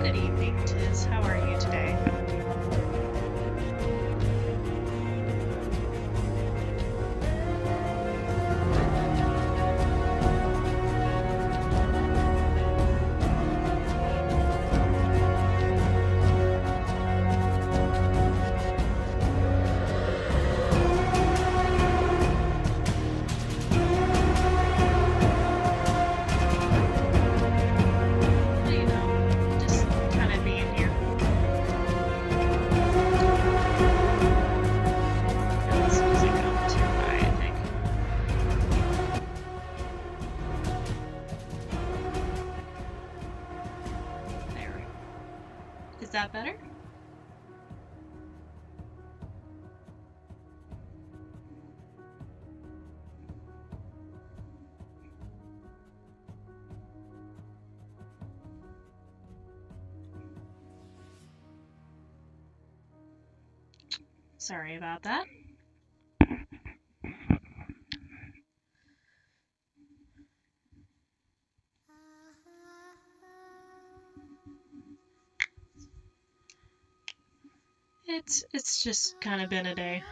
Good evening, Tiz. How are you today? You know, just kind of being here. Got this music up too high, I think. There we go. Is that better? Sorry about that. It's just kind of been a day.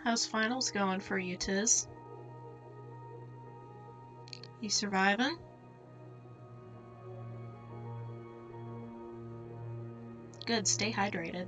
How's finals going for you, Tiz? You surviving? Good, stay hydrated.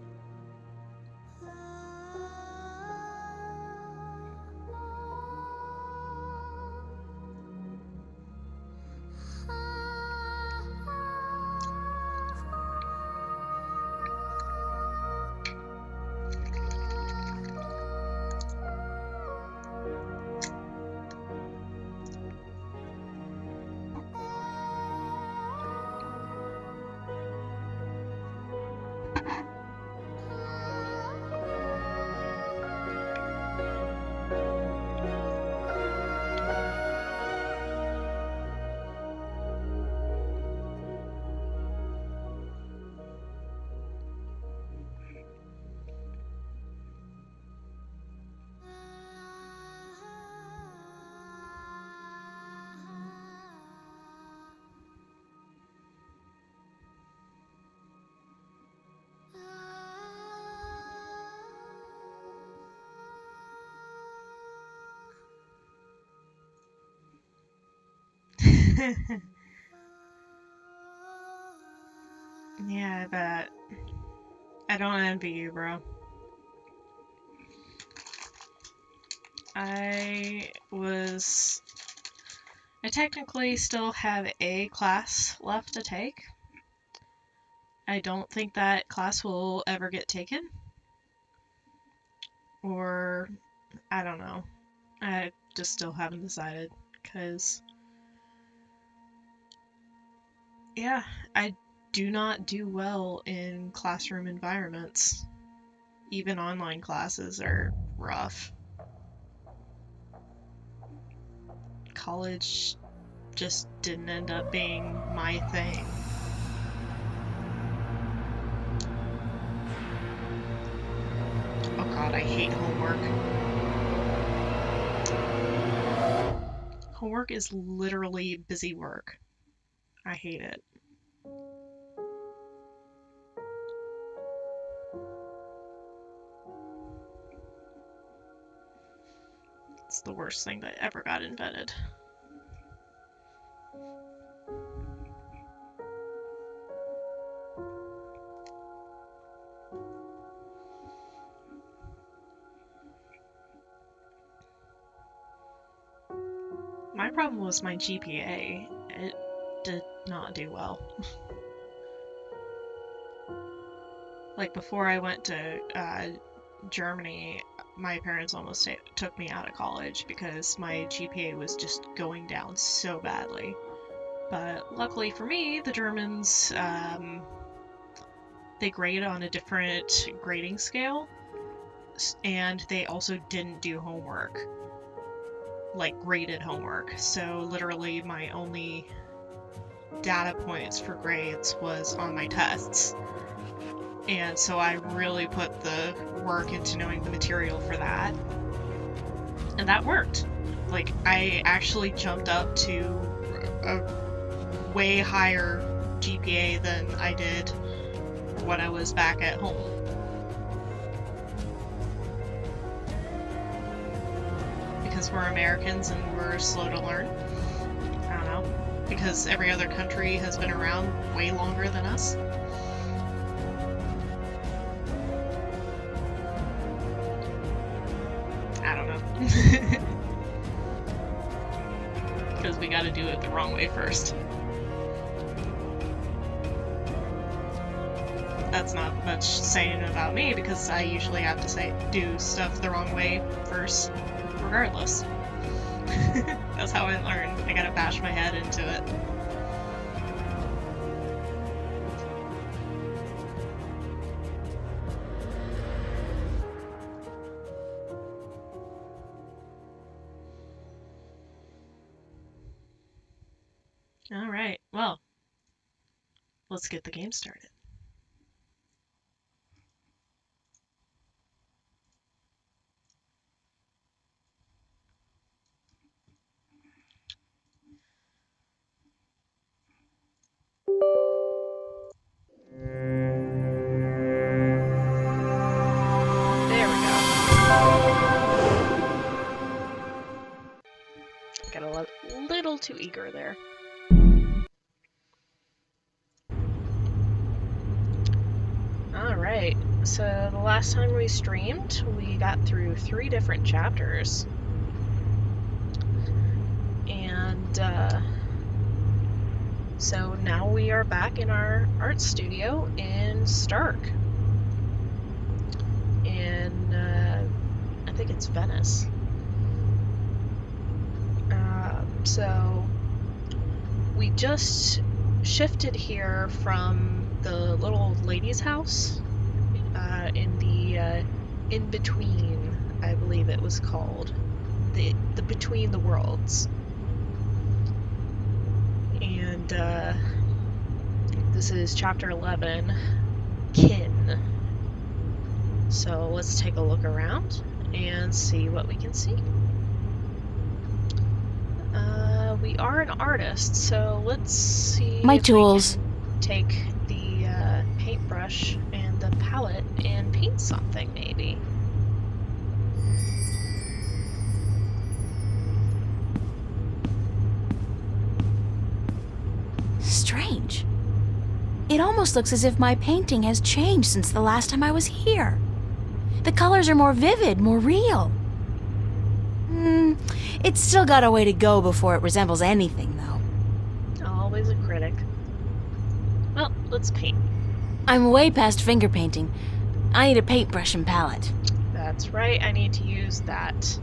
Yeah, I bet. I don't envy you, bro. I technically still have a class left to take. I don't think that class will ever get taken. Or, I don't know. I just still haven't decided, because, yeah, I do not do well in classroom environments. Even online classes are rough. College just didn't end up being my thing. Oh god, I hate homework. Homework is literally busy work. I hate it. It's the worst thing that ever got invented. My problem was my GPA. It did not do well. Like, before I went to Germany, my parents almost took me out of college because my GPA was just going down so badly. But luckily for me, the Germans, they grade on a different grading scale, and they also didn't do homework. Like, graded homework. So literally my only data points for grades was on my tests. And so I really put the work into knowing the material for that. And that worked. Like, I actually jumped up to a way higher GPA than I did when I was back at home. Because we're Americans and we're slow to learn. I don't know. Because every other country has been around way longer than us. I don't know. Because we gotta do it the wrong way first. That's not much saying about me, because I usually have to do stuff the wrong way first, regardless. That's how I learn. I gotta bash my head into it. Alright, well, let's get the game started. There we go. Got a little too eager there. Alright, so the last time we streamed, we got through 3 different chapters. And, so now we are back in our art studio in Stark. In, I think it's Venice. So we just shifted here from the little lady's house in the in-between, I believe it was called, the Between the Worlds. And this is chapter 11, Kin. So let's take a look around and see what we can see. We are an artist, so let's see My if tools. we can take the paintbrush and the palette and paint something, maybe. It almost looks as if my painting has changed since the last time I was here. The colors are more vivid, more real. It's still got a way to go before it resembles anything, though. Always a critic. Well, let's paint. I'm way past finger painting. I need a paintbrush and palette. That's right, I need to use that.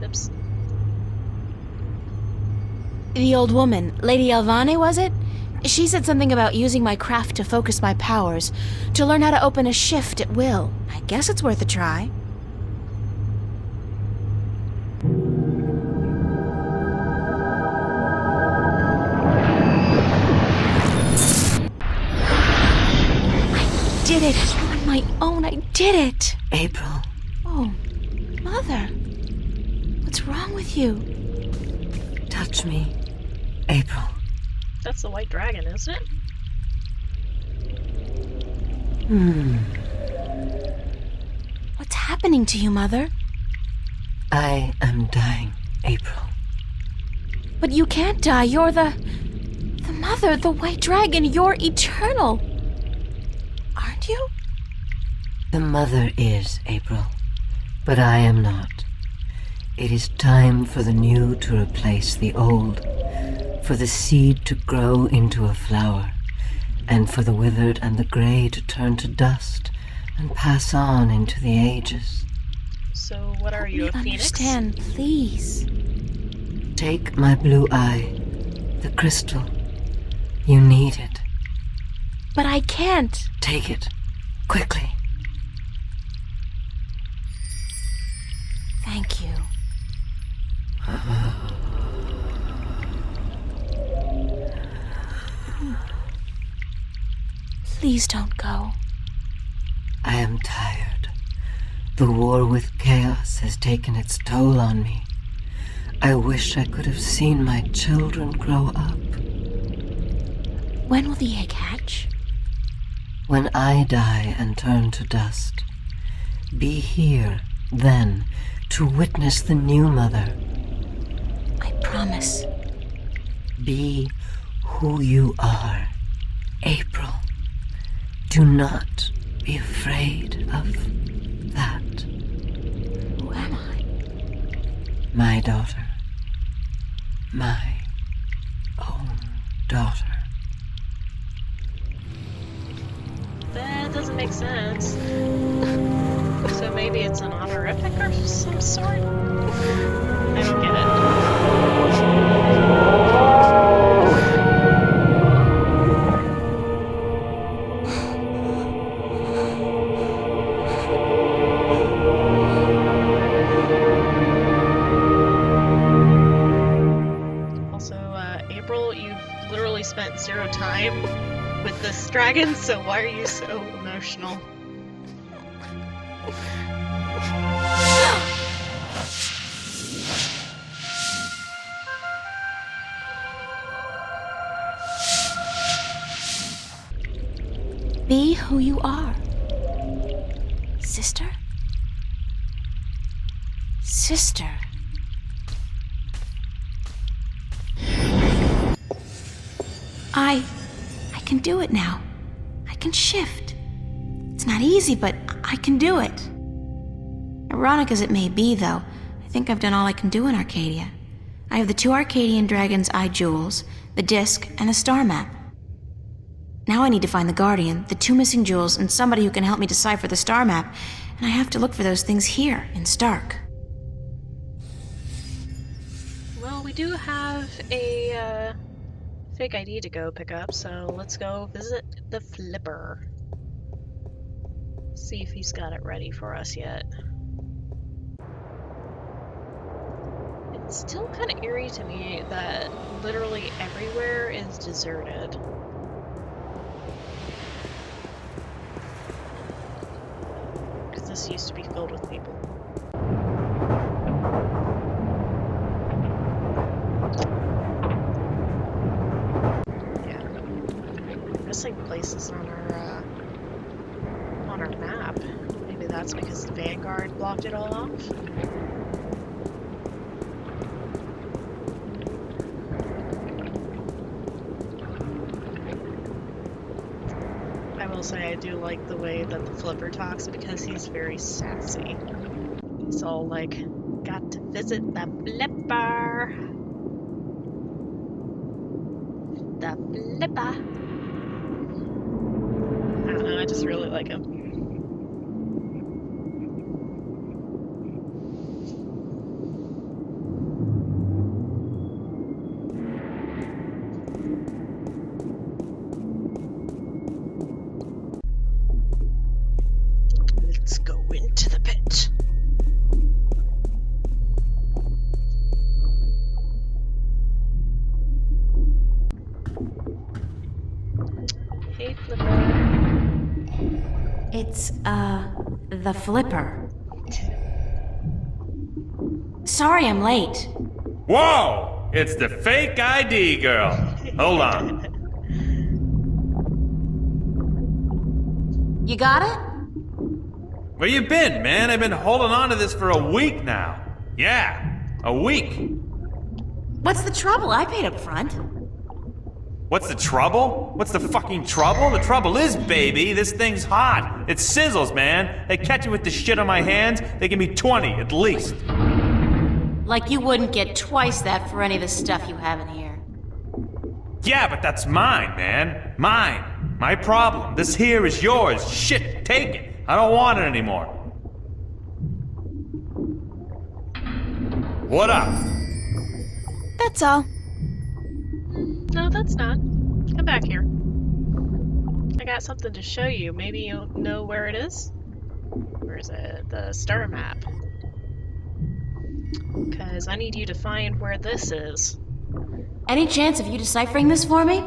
Oops. The old woman, Lady Elvane, was it? She said something about using my craft to focus my powers, to learn how to open a shift at will. I guess it's worth a try. I did it! On my own, I did it! April. Oh, Mother. What's wrong with you? Touch me, April. That's the white dragon, isn't it? What's happening to you, Mother? I am dying, April. But you can't die. You're the Mother, the white dragon. You're eternal. Aren't you? The mother is, April, but I am not. It is time for the new to replace the old, for the seed to grow into a flower, and for the withered and the gray to turn to dust and pass on into the ages. So what are you, a Help me phoenix? understand, please. Take my blue eye, the crystal. You need it. But I can't. Take it, quickly. Thank you. Please don't go. I am tired. The war with chaos has taken its toll on me. I wish I could have seen my children grow up. When will the egg hatch? When I die and turn to dust, be here then to witness the new mother. I promise. Be who you are, April. Do not be afraid of that. Who am I? My daughter. My own daughter. That doesn't make sense. So maybe it's an honorific or some sort? I don't get it. Also, April, you've literally spent 0 time with this dragon, so why are you so emotional? Be who you are. Sister? Sister. I can do it now. I can shift. It's not easy, but I can do it. Ironic as it may be, though, I think I've done all I can do in Arcadia. I have the 2 Arcadian Dragon's Eye jewels, the disc, and the star map. Now I need to find the Guardian, the 2 missing jewels, and somebody who can help me decipher the star map, and I have to look for those things here, in Stark. Well, we do have a fake ID to go pick up, so let's go visit the Flipper. See if he's got it ready for us yet. It's still kind of eerie to me that literally everywhere is deserted. Because this used to be filled with people. Missing places on our map. Maybe that's because the Vanguard blocked it all off. I will say I do like the way that the Flipper talks because he's very sassy. He's all like, got to visit the Flipper. The Flipper. I don't know, I just really like him. Let's go into the pit. Hey, Flipper. It's, the Flipper. Sorry I'm late. Whoa! It's the fake ID girl. Hold on. You got it? Where you been, man? I've been holding on to this for a week now. Yeah, a week. What's the trouble? I paid up front. What's the trouble? What's the fucking trouble? The trouble is, baby, this thing's hot. It sizzles, man. They catch me with the shit on my hands, they give me 20 at least. Like you wouldn't get twice that for any of the stuff you have in here. Yeah, but that's mine, man. Mine. My problem. This here is yours. Shit, take it. I don't want it anymore. What up? That's all. No, that's not. Come back here. I got something to show you. Maybe you'll know where it is? Where is it? The star map. Because I need you to find where this is. Any chance of you deciphering this for me?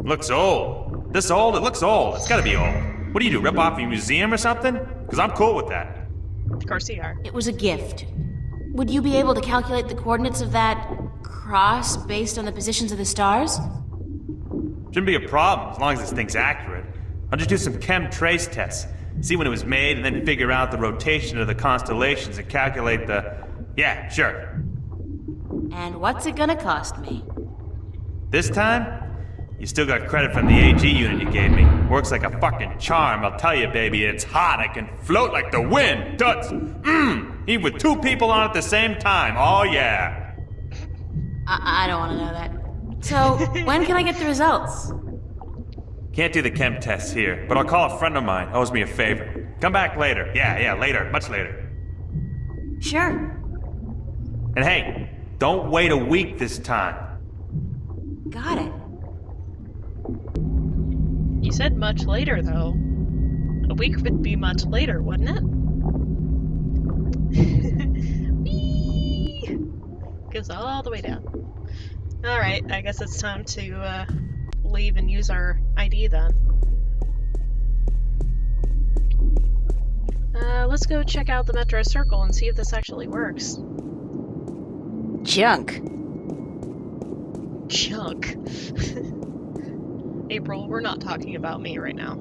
Looks old. This old? It looks old. It's gotta be old. What do you do, rip off a museum or something? Because I'm cool with that. Of course you are. It was a gift. Would you be able to calculate the coordinates of that cross based on the positions of the stars? Shouldn't be a problem as long as this thing's accurate. I'll just do some chem trace tests. See when it was made and then figure out the rotation of the constellations and calculate the... Yeah, sure. And what's it gonna cost me? This time, you still got credit from the AG unit you gave me. Works like a fucking charm, I'll tell you, baby. It's hot. I can float like the wind. Duds. Even with two people on at the same time. Oh, yeah. I don't want to know that. So, when can I get the results? Can't do the chem tests here, but I'll call a friend of mine. Owes me a favor. Come back later. Yeah, later. Much later. Sure. And hey, don't wait a week this time. Got it. You said much later, though. A week would be much later, wouldn't it? Whee! Goes all the way down. Alright, I guess it's time to leave and use our ID then. Let's go check out the Metro Circle and see if this actually works. Junk. Junk. April, we're not talking about me right now.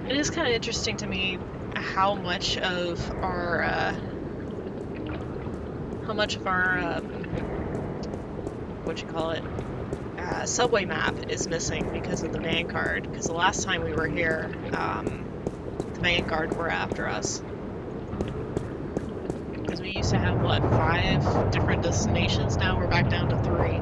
It is kind of interesting to me how much of our what you call it, subway map is missing because of the Vanguard. Because the last time we were here, the Vanguard were after us. Because we used to have, what, 5 different destinations? Now we're back down to 3.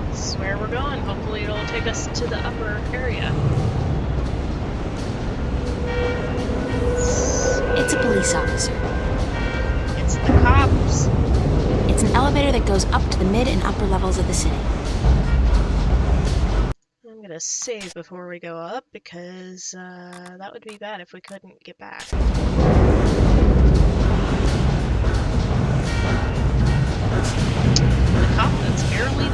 This is where we're going. Hopefully it'll take us to the upper area. It's a police officer. It's the cops. It's an elevator that goes up to the mid and upper levels of the city. I'm gonna save before we go up because that would be bad if we couldn't get back. The cop that's barely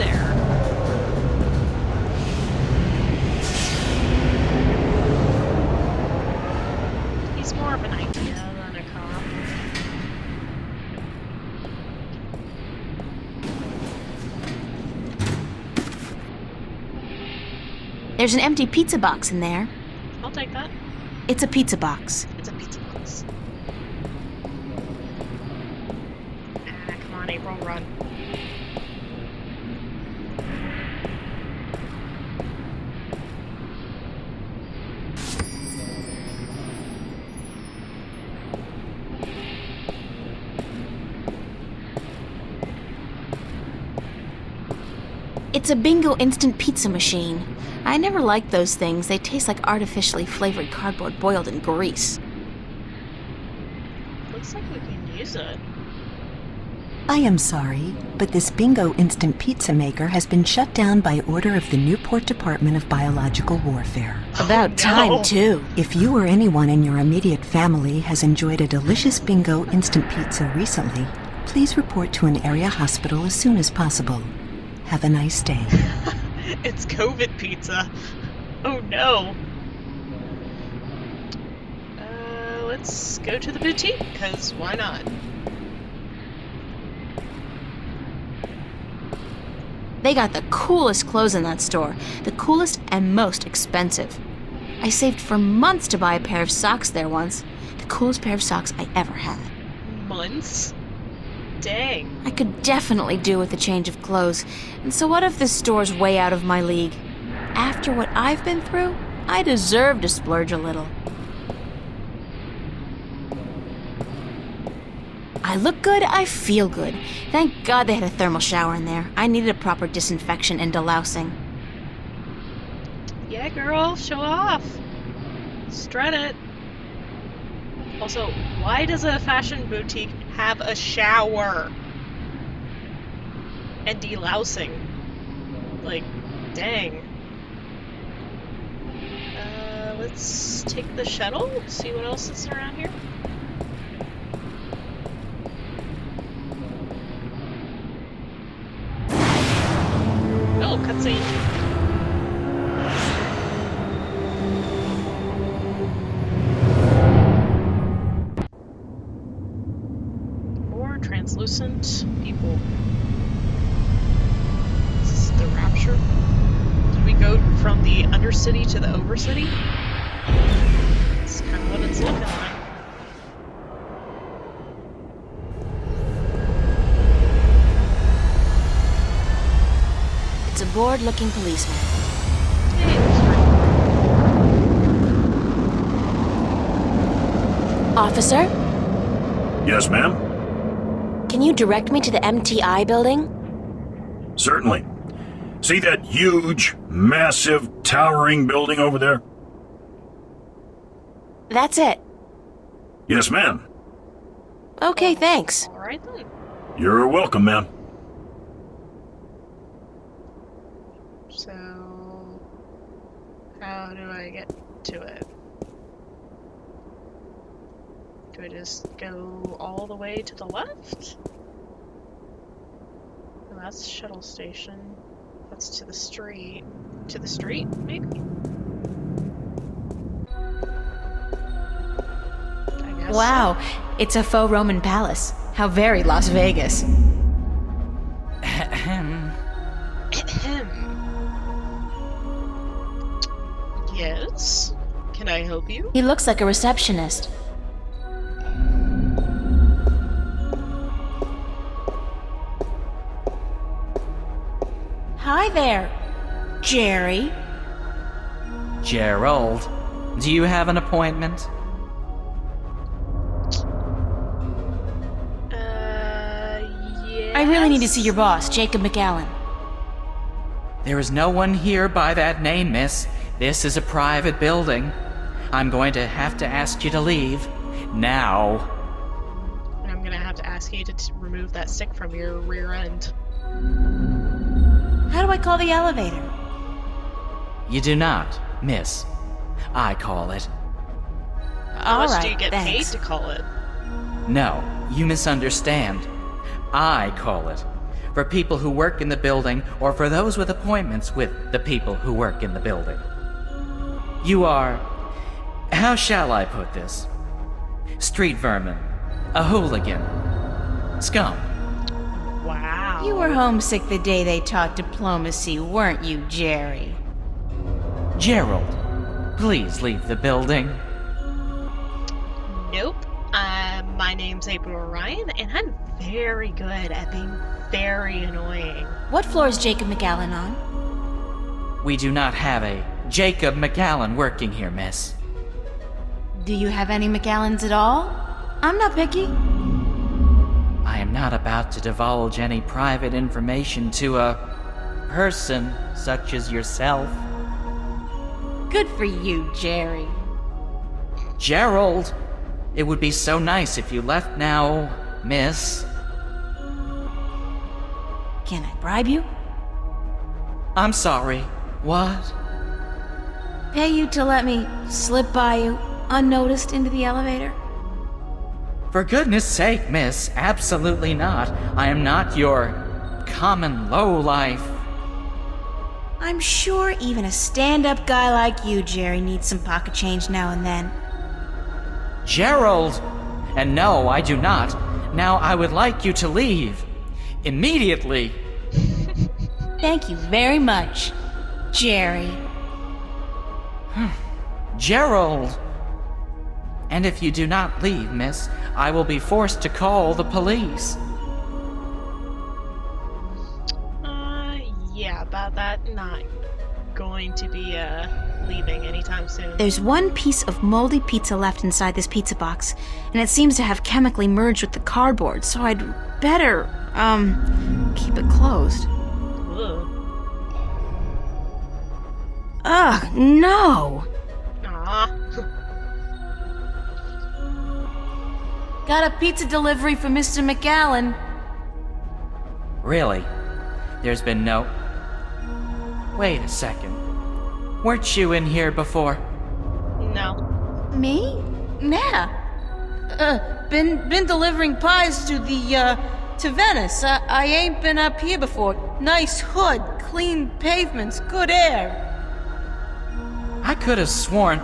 There's an empty pizza box in there. I'll take that. It's a pizza box. It's a pizza box. Come on, April, run. It's a Bingo instant pizza machine. I never liked those things. They taste like artificially flavored cardboard boiled in grease. Looks like we can use it. I am sorry, but this Bingo instant pizza maker has been shut down by order of the Newport Department of Biological Warfare. About no. time, too. If you or anyone in your immediate family has enjoyed a delicious Bingo instant pizza recently, please report to an area hospital as soon as possible. Have a nice day. It's COVID pizza. Oh no. Let's go to the boutique, because why not? They got the coolest clothes in that store. The coolest and most expensive. I saved for months to buy a pair of socks there once. The coolest pair of socks I ever had. Months? Dang. I could definitely do with a change of clothes. And so what if this store's way out of my league? After what I've been through, I deserve to splurge a little. I look good, I feel good. Thank God they had a thermal shower in there. I needed a proper disinfection and delousing. Yeah, girl, show off. Strut it. Also, why does a fashion boutique have a shower? And delousing? Like, dang. Let's take the shuttle, see what else is around here. Oh, cutscene. More translucent people. Is this the Rapture? Did we go from the Undercity to the Overcity? That's kind of what it's looking like. It's a bored-looking policeman. Hey, that's right. Officer, Yes, ma'am. can you direct me to the MTI building? Certainly. See that huge, massive, towering building over there? That's it. Yes, ma'am. Okay, thanks. Alright then. You're welcome, ma'am. So, how do I get to it? Do I just go all the way to the left? Oh, that's shuttle station. That's to the street. To the street, maybe? I guess. Wow, it's a faux Roman palace. How very Las Vegas. Ahem. Yes? Can I help you? He looks like a receptionist. Hi there, Jerry. Gerald, do you have an appointment? Yes. I really need to see your boss, Jacob McAllen. There is no one here by that name, miss. This is a private building. I'm going to have to ask you to leave. Now. And I'm gonna have to ask you to remove that stick from your rear end. How do I call the elevator? You do not, miss. I call it. How All much do right, you get thanks. paid to call it? No, you misunderstand. I call it. For people who work in the building, or for those with appointments with the people who work in the building. You are... how shall I put this? Street vermin. A hooligan. Scum. Wow. You were homesick the day they taught diplomacy, weren't you, Jerry? Gerald, please leave the building. Nope. My name's April Orion, and I'm very good at being very annoying. What floor is Jacob McAllen on? We do not have a Jacob McAllen working here, miss. Do you have any McAllens at all? I'm not picky. I am not about to divulge any private information to a person such as yourself. Good for you, Jerry. Gerald, it would be so nice if you left now, miss. Can I bribe you? I'm sorry. What? Pay you to let me slip by you unnoticed into the elevator? For goodness sake, miss, absolutely not. I am not your common lowlife. I'm sure even a stand-up guy like you, Jerry, needs some pocket change now and then. Gerald! And no, I do not. Now I would like you to leave. Immediately. Thank you very much, Jerry. Gerald! And if you do not leave, miss, I will be forced to call the police. Yeah, about that. Not going to be, leaving anytime soon. There's one piece of moldy pizza left inside this pizza box, and it seems to have chemically merged with the cardboard, so I'd better, keep it closed. Ugh. Ugh, no! Aw. Got a pizza delivery for Mr. McAllen. Really? There's been no... Wait a second. Weren't you in here before? No. Me? Nah. Been delivering pies to the, to Venice. I ain't been up here before. Nice hood, clean pavements, good air. I could have sworn...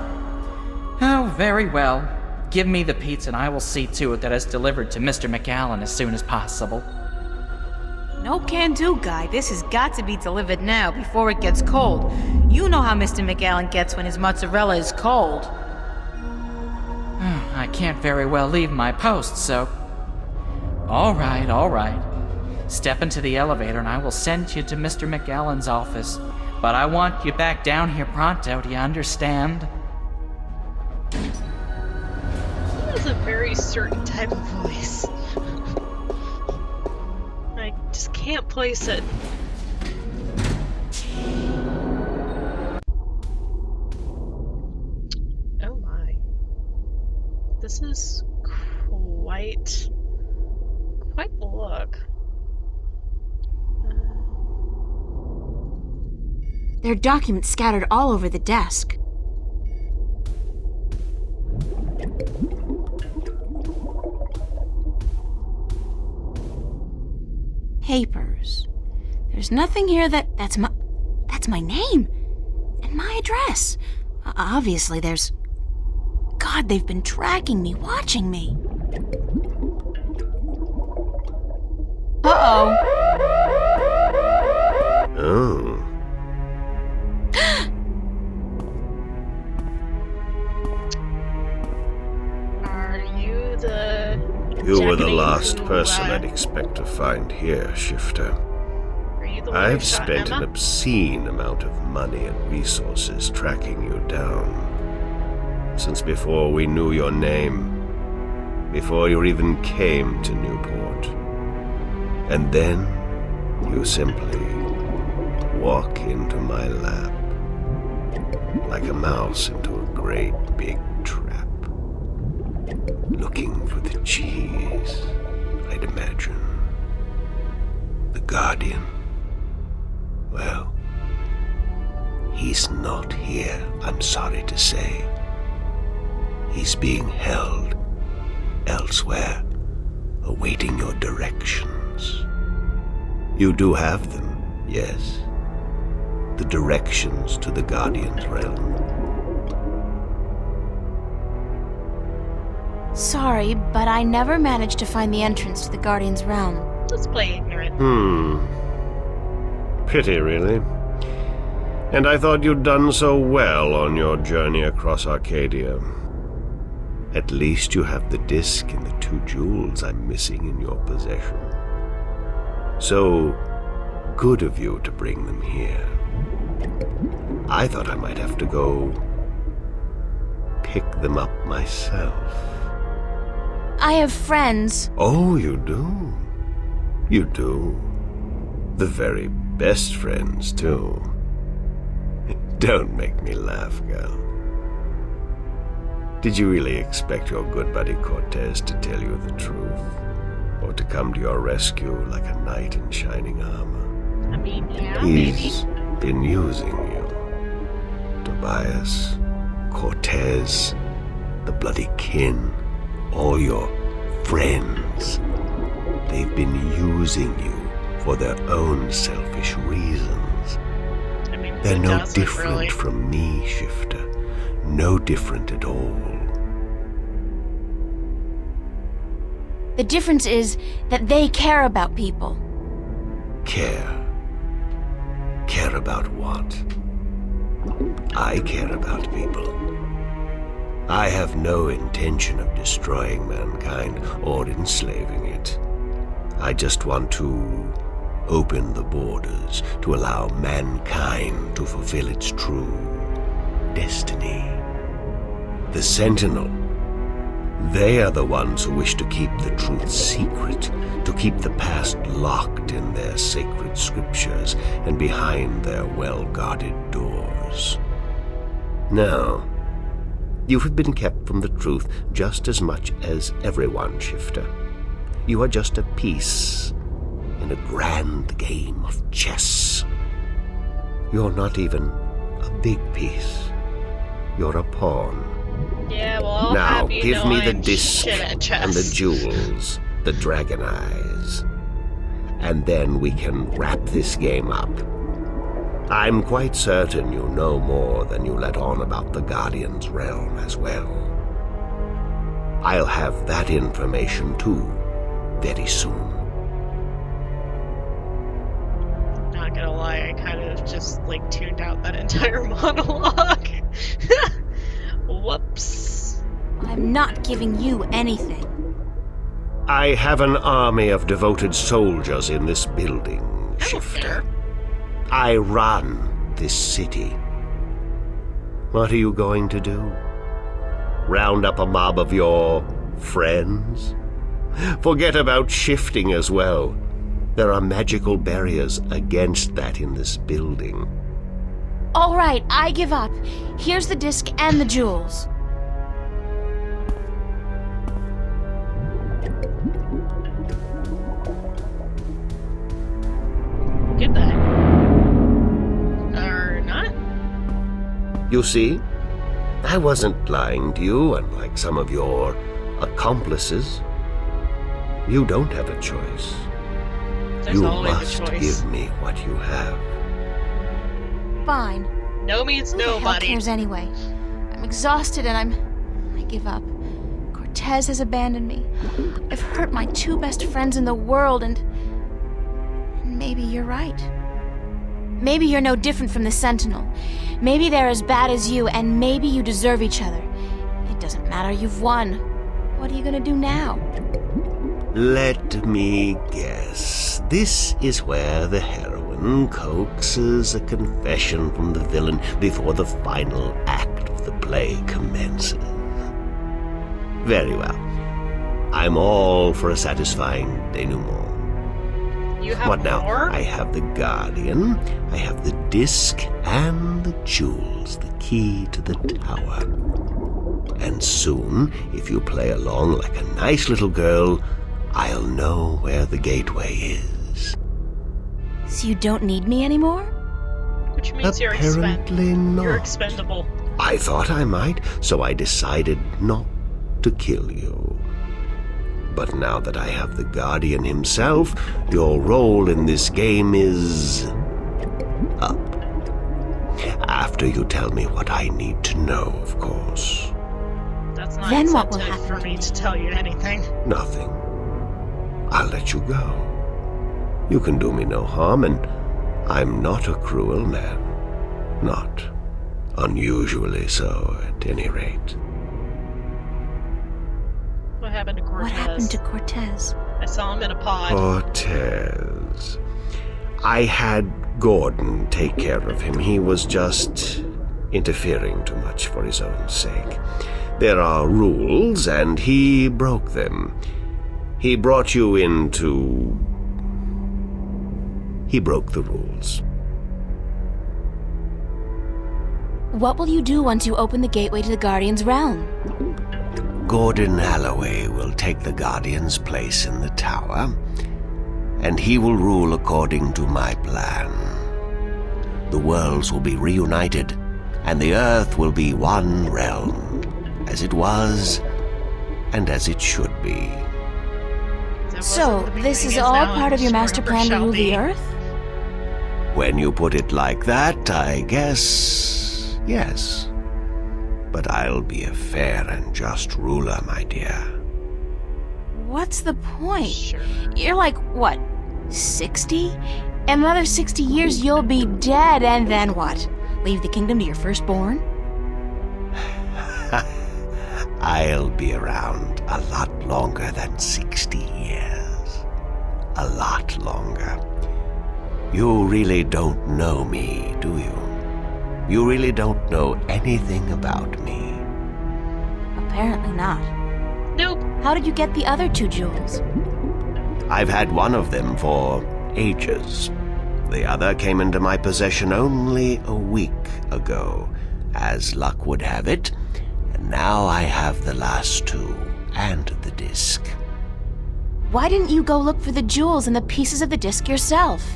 Oh, very well. Give me the pizza and I will see to it that it's delivered to Mr. McAllen as soon as possible. No can-do, guy. This has got to be delivered now before it gets cold. You know how Mr. McAllen gets when his mozzarella is cold. I can't very well leave my post, so... All right. Step into the elevator and I will send you to Mr. McAllen's office. But I want you back down here pronto, do you understand? He has a very certain type of voice. I just can't place it. Oh my. This is quite the look. There are documents scattered all over the desk. Papers. There's nothing here that's my name and my address. Obviously there's... God, they've been tracking me, watching me. Uh-oh. Oh. Are you the... You were the Japanese last who, person I'd expect to find here, Shifter. Are you the one who I've shot spent an Emma? obscene amount of money and resources tracking you down. Since before we knew your name, before you even came to Newport. And then you simply walk into my lap, like a mouse into a great big trap, looking for the cheese, I'd imagine. The Guardian. Well, he's not here, I'm sorry to say. He's being held elsewhere, awaiting your directions. You do have them, yes. The directions to the Guardian's realm. Sorry, but I never managed to find the entrance to the Guardian's realm. Let's play ignorant. Pity, really. And I thought you'd done so well on your journey across Arcadia. At least you have the disc and the 2 jewels I'm missing in your possession. So good of you to bring them here. I thought I might have to go pick them up myself. I have friends. Oh, you do? You do? The very best friends, too. Don't make me laugh, girl. Did you really expect your good buddy Cortez to tell you the truth? Or to come to your rescue like a knight in shining armor? I mean, yeah, He's maybe. been using you. Tobias, Cortez, the bloody kin, all your friends. They've been using you for their own selfish reasons. I mean, They're who no doesn't, different really? from me, Shifter. No different at all. The difference is that they care about people. Care. Care about what? I care about people. I have no intention of destroying mankind or enslaving it. I just want to open the borders to allow mankind to fulfill its true destiny. The Sentinel. They are the ones who wish to keep the truth secret, to keep the past locked in their sacred scriptures and behind their well-guarded doors. Now, you have been kept from the truth just as much as everyone, Shifter. You are just a piece in a grand game of chess. You're not even a big piece. You're a pawn. Yeah, well, I'll Now, have you give know me the I'm disc shit at chess. and the jewels, the dragon eyes. And then we can wrap this game up. I'm quite certain you know more than you let on about the Guardian's realm as well. I'll have that information too, very soon. Not gonna lie, I kind of just, like, tuned out that entire monologue. Whoops. I'm not giving you anything. I have an army of devoted soldiers in this building, I don't Shifter. care. I run this city. What are you going to do? Round up a mob of your friends? Forget about shifting as well. There are magical barriers against that in this building. All right, I give up. Here's the disc and the jewels. Goodbye. Or not? You see, I wasn't lying to you, unlike some of your accomplices. You don't have a choice. There's You always must a choice. give me what you have. Fine. No means Who the hell nobody. cares anyway? I'm exhausted and I give up. Cortez has abandoned me. I've hurt my 2 best friends in the world and maybe you're right. Maybe you're no different from the Sentinel. Maybe they're as bad as you and maybe you deserve each other. It doesn't matter, you've won. What are you gonna do now? Let me guess. This is where the heroine coaxes a confession from the villain before the final act of the play commences. Very well. I'm all for a satisfying denouement. You have What now? more? I have the Guardian, I have the disc, and the jewels, the key to the tower. And soon, if you play along like a nice little girl, I'll know where the gateway is. So you don't need me anymore? Which means Apparently not. you're expendable. I thought I might, so I decided not to kill you. But now that I have the Guardian himself, your role in this game is up. After you tell me what I need to know, of course. That's not Then what will incentive happen for to me me? to tell you anything. Nothing. I'll let you go. You can do me no harm, and I'm not a cruel man. Not unusually so, at any rate. What happened to Cortez? What happened to Cortez? I saw him in a pod. Cortez. I had Gordon take care of him. He was just interfering too much for his own sake. There are rules, and he broke them. He brought you into... He broke the rules. What will you do once you open the gateway to the Guardian's realm? Gordon Holloway will take the Guardian's place in the tower, and he will rule according to my plan. The worlds will be reunited, and the Earth will be one realm, as it was, and as it should be. So, this is all part of your master plan to rule the Earth? When you put it like that, I guess, yes. But I'll be a fair and just ruler, my dear. What's the point? Sure. You're like, what, 60? In another 60 years, you'll be dead, and then what? Leave the kingdom to your firstborn? I'll be around a lot longer than 60 years. A lot longer. You really don't know me, do you? You really don't know anything about me. Apparently not. Nope. How did you get the other 2 jewels? I've had one of them for ages. The other came into my possession only a week ago, as luck would have it, and now I have the last 2 and the disc. Why didn't you go look for the jewels and the pieces of the disc yourself?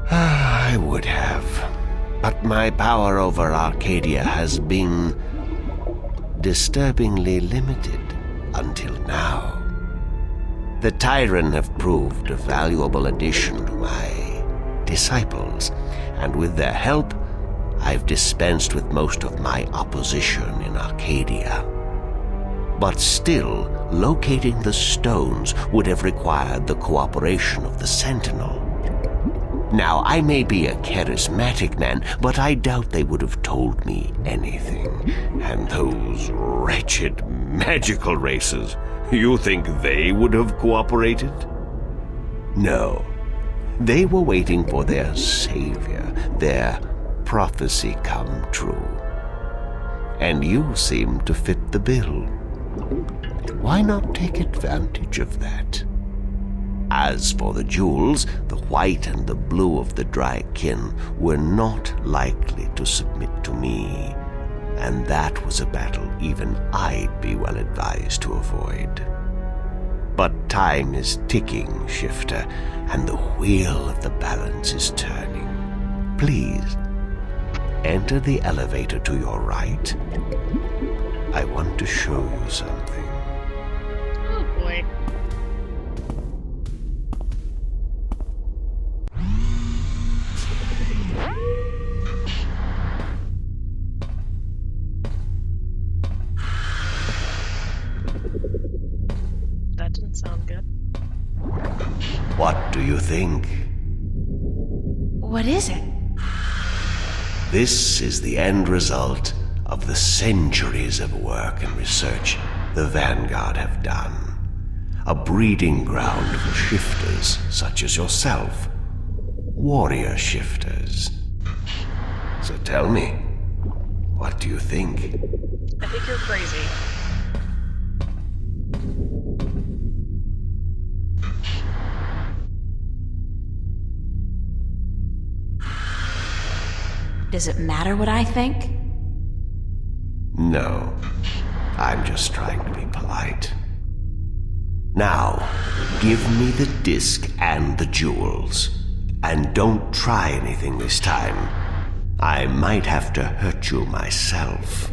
I would have, but my power over Arcadia has been disturbingly limited until now. The Tyran have proved a valuable addition to my disciples, and with their help, I've dispensed with most of my opposition in Arcadia. But still, locating the stones would have required the cooperation of the Sentinel. Now, I may be a charismatic man, but I doubt they would have told me anything. And those wretched magical races, you think they would have cooperated? No. They were waiting for their savior, their prophecy come true. And you seem to fit the bill. Why not take advantage of that? As for the jewels, the white and the blue of the Drykin were not likely to submit to me, and that was a battle even I'd be well advised to avoid. But time is ticking, Shifter, and the wheel of the balance is turning. Please, enter the elevator to your right. I want to show you something. Oh boy. That didn't sound good. What do you think? What is it? This is the end result of the centuries of work and research the Vanguard have done. A breeding ground for shifters such as yourself. Warrior shifters. So tell me, what do you think? I think you're crazy. Does it matter what I think? No, I'm just trying to be polite. Now, give me the disc and the jewels. And don't try anything this time. I might have to hurt you myself.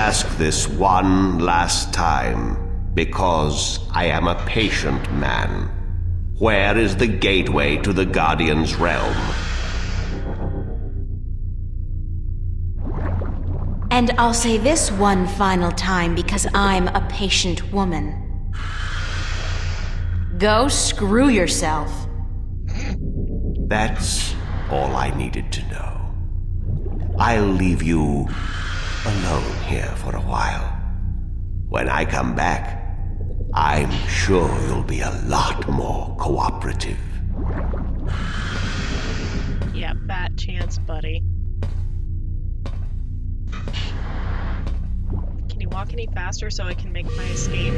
ask this one last time, because I am a patient man. Where is the gateway to the Guardian's realm? And I'll say this one final time because I'm a patient woman. Go screw yourself. That's all I needed to know. I'll leave you alone here for a while. When I come back, I'm sure you'll be a lot more cooperative. Yeah, fat chance, buddy. Can you walk any faster so I can make my escape?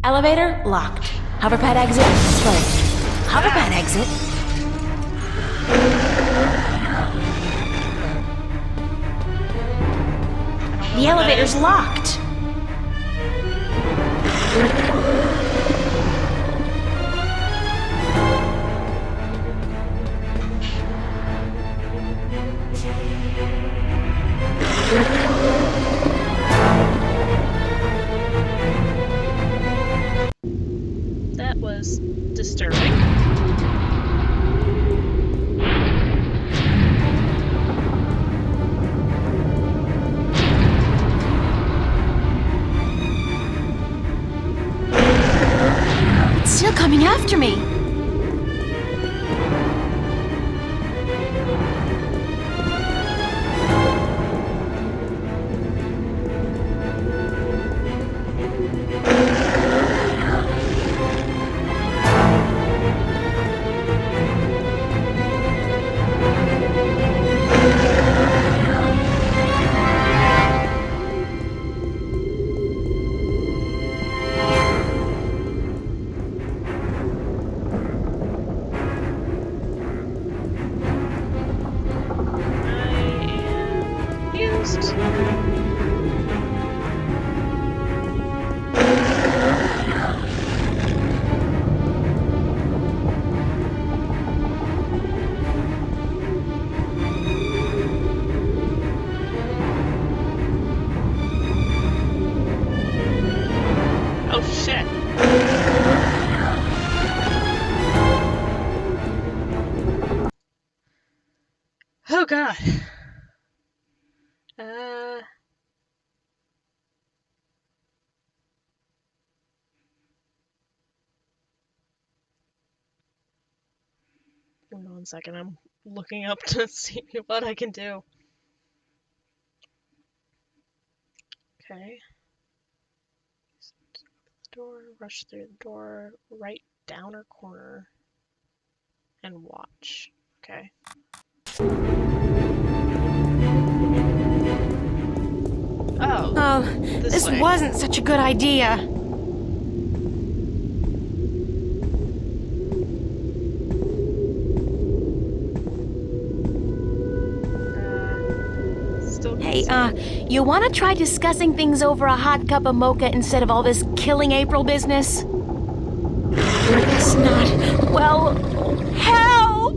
Elevator locked. Hoverpad exit closed. Hoverpad exit. The elevator's locked. That was disturbing. It's still coming after me. Oh shit. Oh god. Hold on 1 second, I'm looking up to see what I can do. Okay. Door, rush through the door, right downer corner, and watch. Okay. Oh, this way. Wasn't such a good idea. Still Hey, you want to try discussing things over a hot cup of mocha instead of all this killing April business? I guess not. Well, help!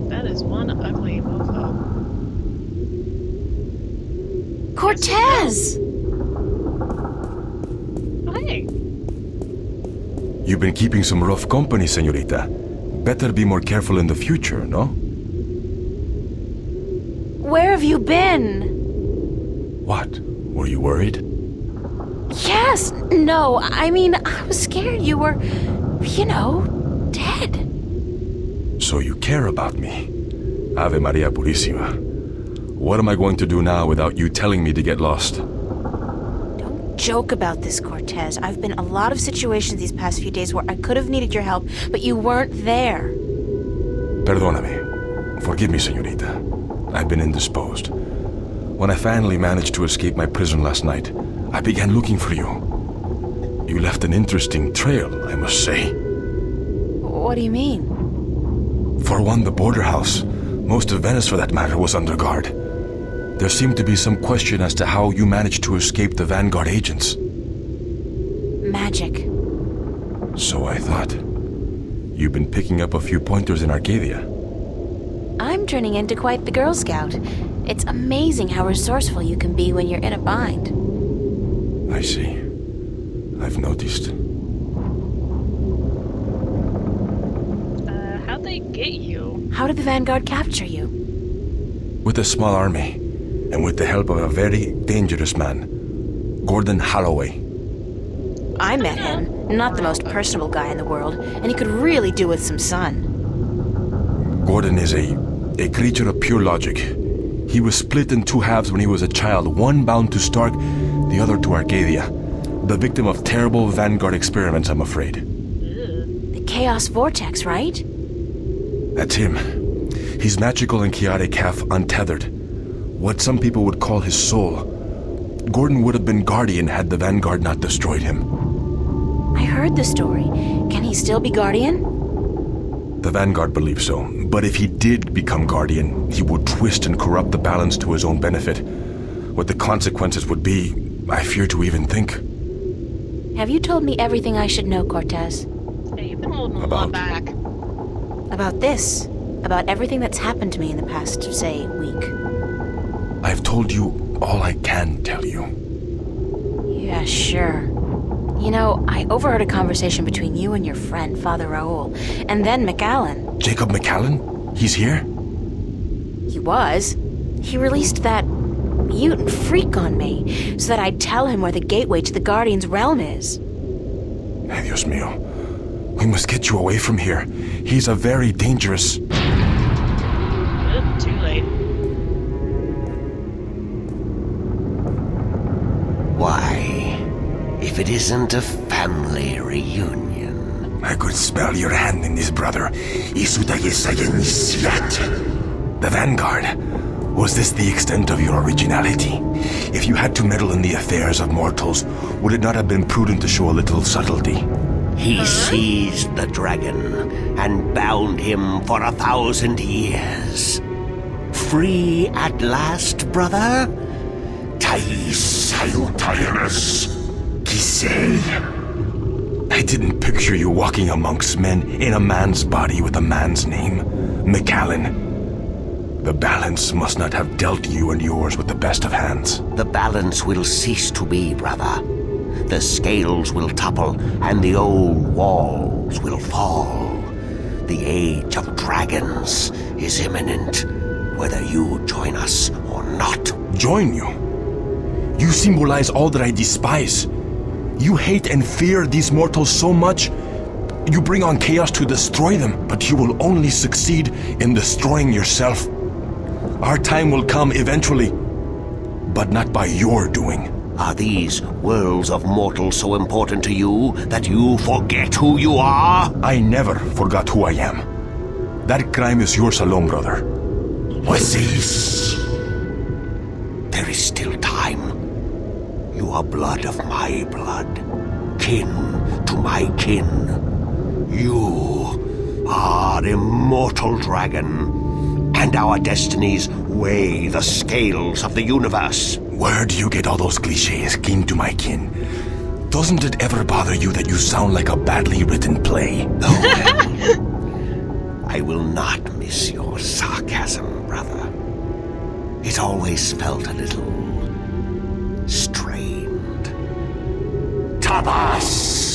That is one ugly mofo. Cortez! Oh, hey. You've been keeping some rough company, señorita. Better be more careful in the future, no? Where have you been? What? Were you worried? Yes, no, I mean, I was scared you were, dead. So you care about me. Ave Maria Purissima. What am I going to do now without you telling me to get lost? Don't joke about this, Cortez. I've been in a lot of situations these past few days where I could have needed your help, but you weren't there. Perdóname. Forgive me, señorita. I've been indisposed. When I finally managed to escape my prison last night, I began looking for you. You left an interesting trail, I must say. What do you mean? For one, the border house. Most of Venice, for that matter, was under guard. There seemed to be some question as to how you managed to escape the Vanguard agents. Magic. So I thought. You've been picking up a few pointers in Arcadia. I'm turning into quite the Girl Scout. It's amazing how resourceful you can be when you're in a bind. I see. I've noticed. How'd they get you? How did the Vanguard capture you? With a small army, and with the help of a very dangerous man, Gordon Holloway. I met him. Not the most personable guy in the world, and he could really do with some sun. Gordon is a creature of pure logic. He was split in two halves when he was a child, one bound to Stark, the other to Arcadia. The victim of terrible Vanguard experiments, I'm afraid. The Chaos Vortex, right? That's him. He's magical and chaotic, half untethered. What some people would call his soul. Gordon would have been Guardian had the Vanguard not destroyed him. I heard the story. Can he still be Guardian? The Vanguard believes so, but if he did become Guardian, he would twist and corrupt the balance to his own benefit. What the consequences would be, I fear to even think. Have you told me everything I should know, Cortez? Hey, you've been holding a About- lot back. About this? About everything that's happened to me in the past, say, week? I've told you all I can tell you. Yeah, sure. You know, I overheard a conversation between you and your friend, Father Raoul, and then McAllen. Jacob McAllen? He's here? He was. He released that mutant freak on me, so that I'd tell him where the gateway to the Guardian's realm is. Ay, Dios mío. We must get you away from here. He's a very dangerous... Too late. Why, if it isn't a family reunion. I could smell your hand in this, brother. The Vanguard. Was this the extent of your originality? If you had to meddle in the affairs of mortals, would it not have been prudent to show a little subtlety? He seized the dragon and bound him for 1,000 years. Free at last, brother? I didn't picture you walking amongst men in a man's body with a man's name. McAllen. The balance must not have dealt you and yours with the best of hands. The balance will cease to be, brother. The scales will topple and the old walls will fall. The age of dragons is imminent, whether you join us or not. Join you? You symbolize all that I despise. You hate and fear these mortals so much, you bring on chaos to destroy them, but you will only succeed in destroying yourself. Our time will come eventually, but not by your doing. Are these worlds of mortals so important to you that you forget who you are? I never forgot who I am. That crime is yours alone, brother. There is still time. You are blood of my blood, kin to my kin. You are immortal dragon, and our destinies weigh the scales of the universe. Where do you get all those cliches, kin to my kin? Doesn't it ever bother you that you sound like a badly written play? I will not miss your sarcasm, brother. It always felt a little strained. Tabas!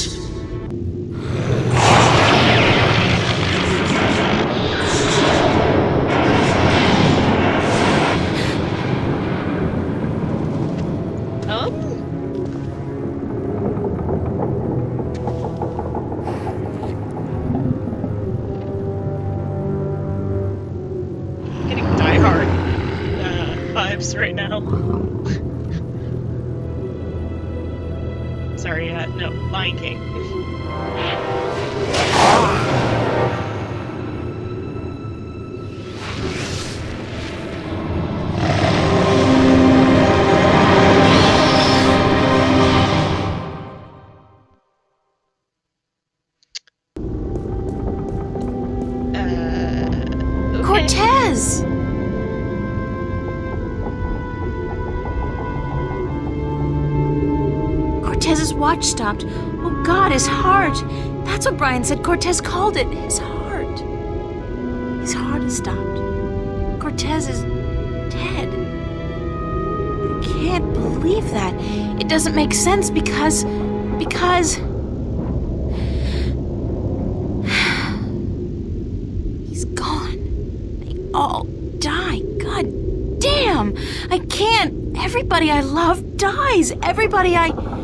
Getting Die Hard vibes right now. Sorry, no, Lion King. Okay. Cortez! watch stopped. Oh God, his heart. That's what Brian said Cortez called it. His heart. His heart has stopped. Cortez is dead. I can't believe that. It doesn't make sense because... He's gone. They all die. God damn! I can't. Everybody I love dies. Everybody I love.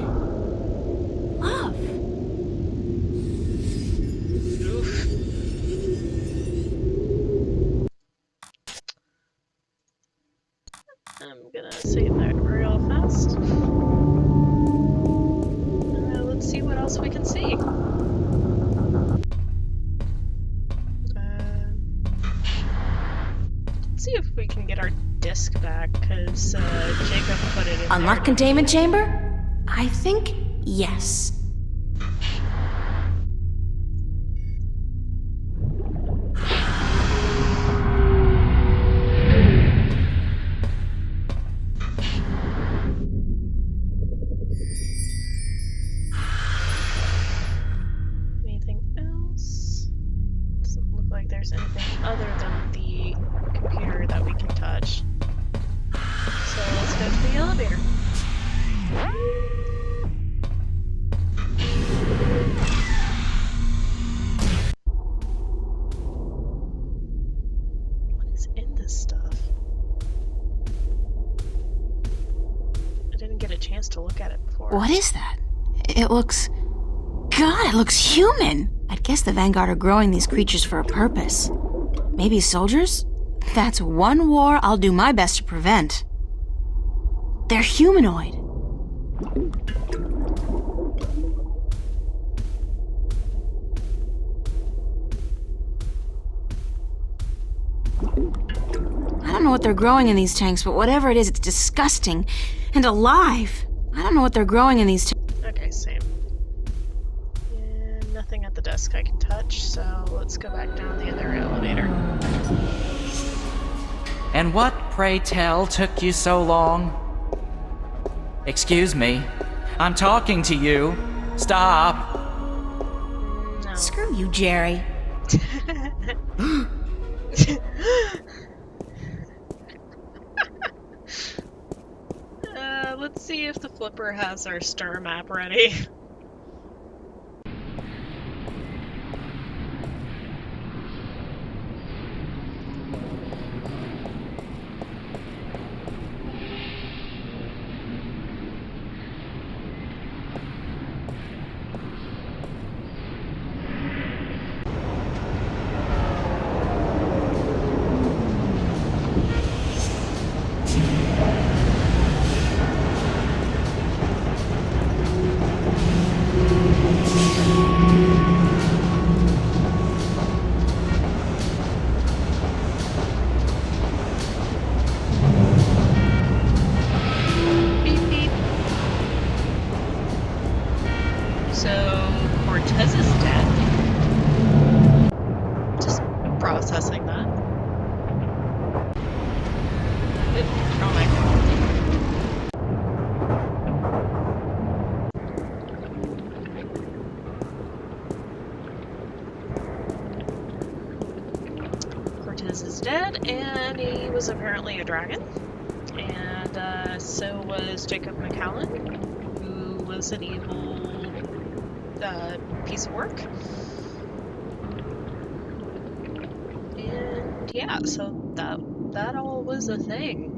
I'm gonna save that real fast. Let's see what else we can see. Let's see if we can get our disc back, because Jacob put it in Unlock there. containment chamber? I think yes. Anything else? Doesn't look like there's anything other than the computer that we can touch. So let's go to the elevator. What is in this stuff? I didn't get a chance to look at it before. What is that? It looks... God, it looks human! I'd guess the Vanguard are growing these creatures for a purpose. Maybe soldiers? That's one war I'll do my best to prevent. They're humanoid. I don't know what they're growing in these tanks, but whatever it is, it's disgusting and alive. I don't know what they're growing in these tanks. Okay, same. And nothing at the desk I can touch, so let's go back down the other elevator. And what, pray tell, took you so long? Excuse me. I'm talking to you. Stop. No. Screw you, Jerry. Let's see if the flipper has our star map ready. Beep beep. So Cortez is dead. Just processing that. Oh my god. Cortez is dead, and he was apparently a dragon. And so was Jacob McCallum, who was an evil piece of work. And yeah, so that all was a thing.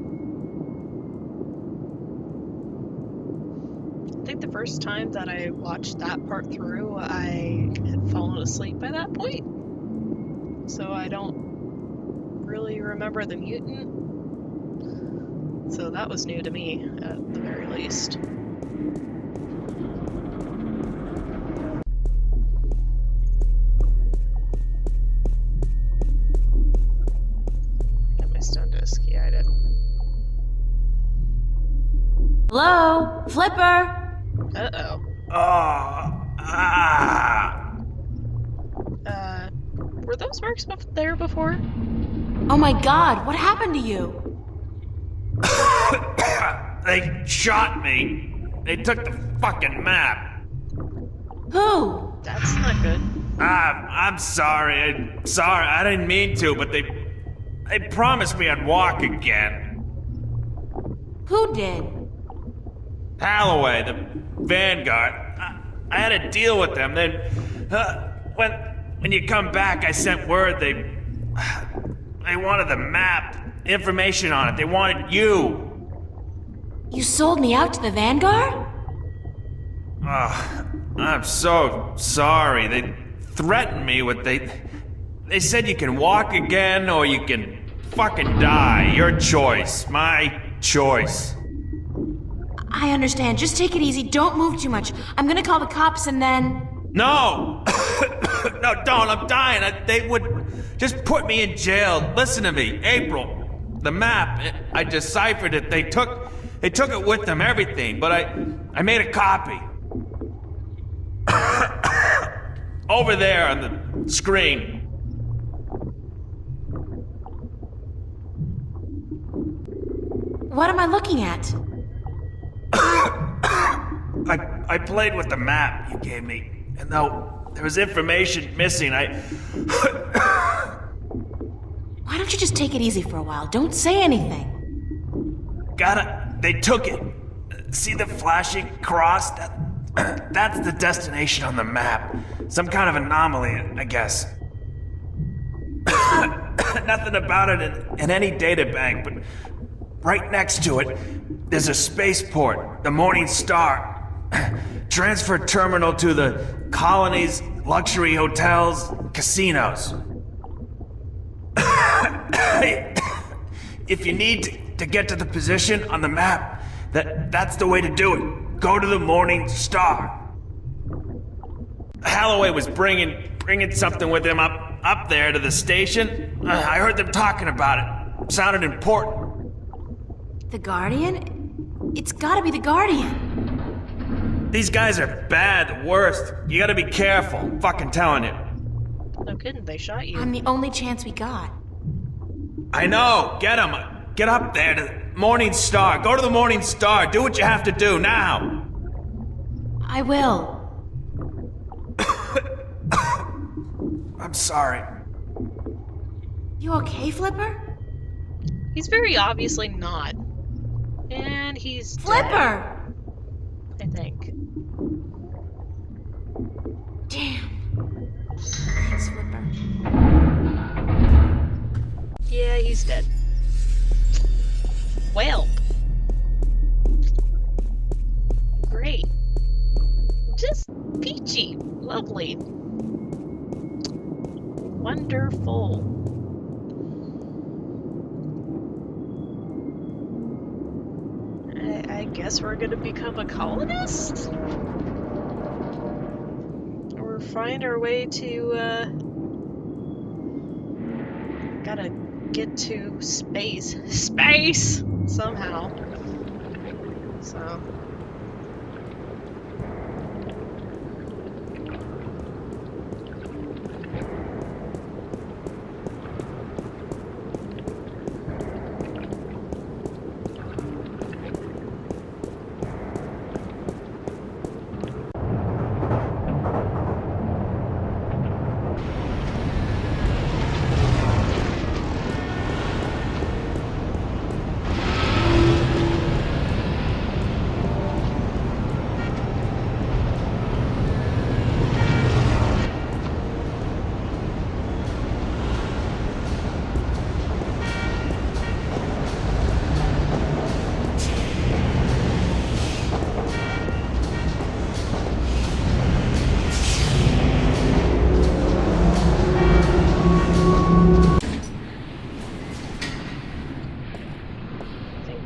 I think the first time that I watched that part through, I had fallen asleep by that point. So I don't really remember the mutant. So that was new to me, at the very least. Got my stone disc. Yeah, I did. Hello? Flipper? Uh-oh. Were those marks there before? Oh my god, what happened to you? They shot me. They took the fucking map. Who? That's not good. I'm sorry. I didn't mean to, but they promised me I'd walk again. Who did? Halloway, the Vanguard. I had a deal with them. Then, when you come back, I sent word they wanted the map, information on it. They wanted you. You sold me out to the Vanguard? I'm so sorry. They threatened me with they said you can walk again or you can fucking die. Your choice. My choice. I understand. Just take it easy. Don't move too much. I'm gonna call the cops and then... No! No, don't. I'm dying. They would just put me in jail. Listen to me. April. The map. I deciphered it. They took it with them, everything. But I made a copy. Over there on the screen. What am I looking at? I played with the map you gave me, and though there was information missing, Why don't you just take it easy for a while? Don't say anything. They took it. See the flashing cross? That's the destination on the map. Some kind of anomaly, I guess. Nothing about it in any databank, but right next to it, there's a spaceport, the Morning Star. Transfer terminal to the colonies, luxury hotels, casinos. If you need to get to the position on the map, that's the way to do it. Go to the Morning Star. Halloway was bringing something with him up there to the station. I heard them talking about it. Sounded important. The Guardian? It's gotta be the Guardian. These guys are bad, the worst. You gotta be careful. I'm fucking telling you. No kidding, they shot you. I'm the only chance we got. I know. Get them. Get up there to the Morning Star. Go to the Morning Star. Do what you have to do now. I will. I'm sorry. You okay, Flipper? He's very obviously not. And he's Flipper! dead, I think. Damn. Thanks, Flipper. Yeah, he's dead. Well. Great. Just peachy. Lovely. Wonderful. I guess we're gonna become a colonist? Or find our way to, gotta get to space. Space! Somehow. So...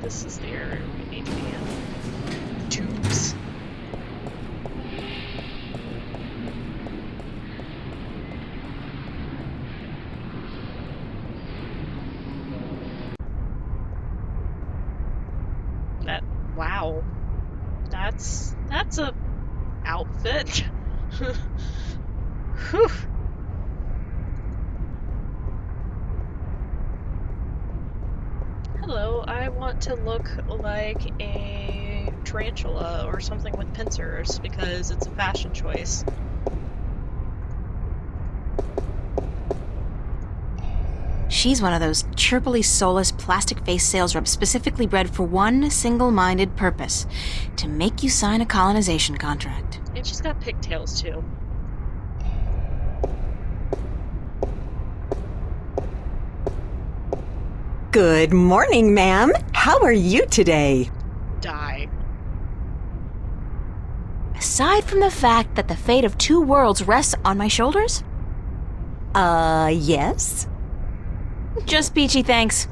this is the area we need to be in. Tubes. Wow. That's a outfit. Whew. Hello, I want to look like a tarantula or something with pincers because it's a fashion choice. She's one of those chirpily soulless plastic-faced sales reps specifically bred for one single-minded purpose: to make you sign a colonization contract. And she's got pigtails too. Good morning, ma'am. How are you today? Die. Aside from the fact that the fate of two worlds rests on my shoulders? Yes? Just peachy, thanks.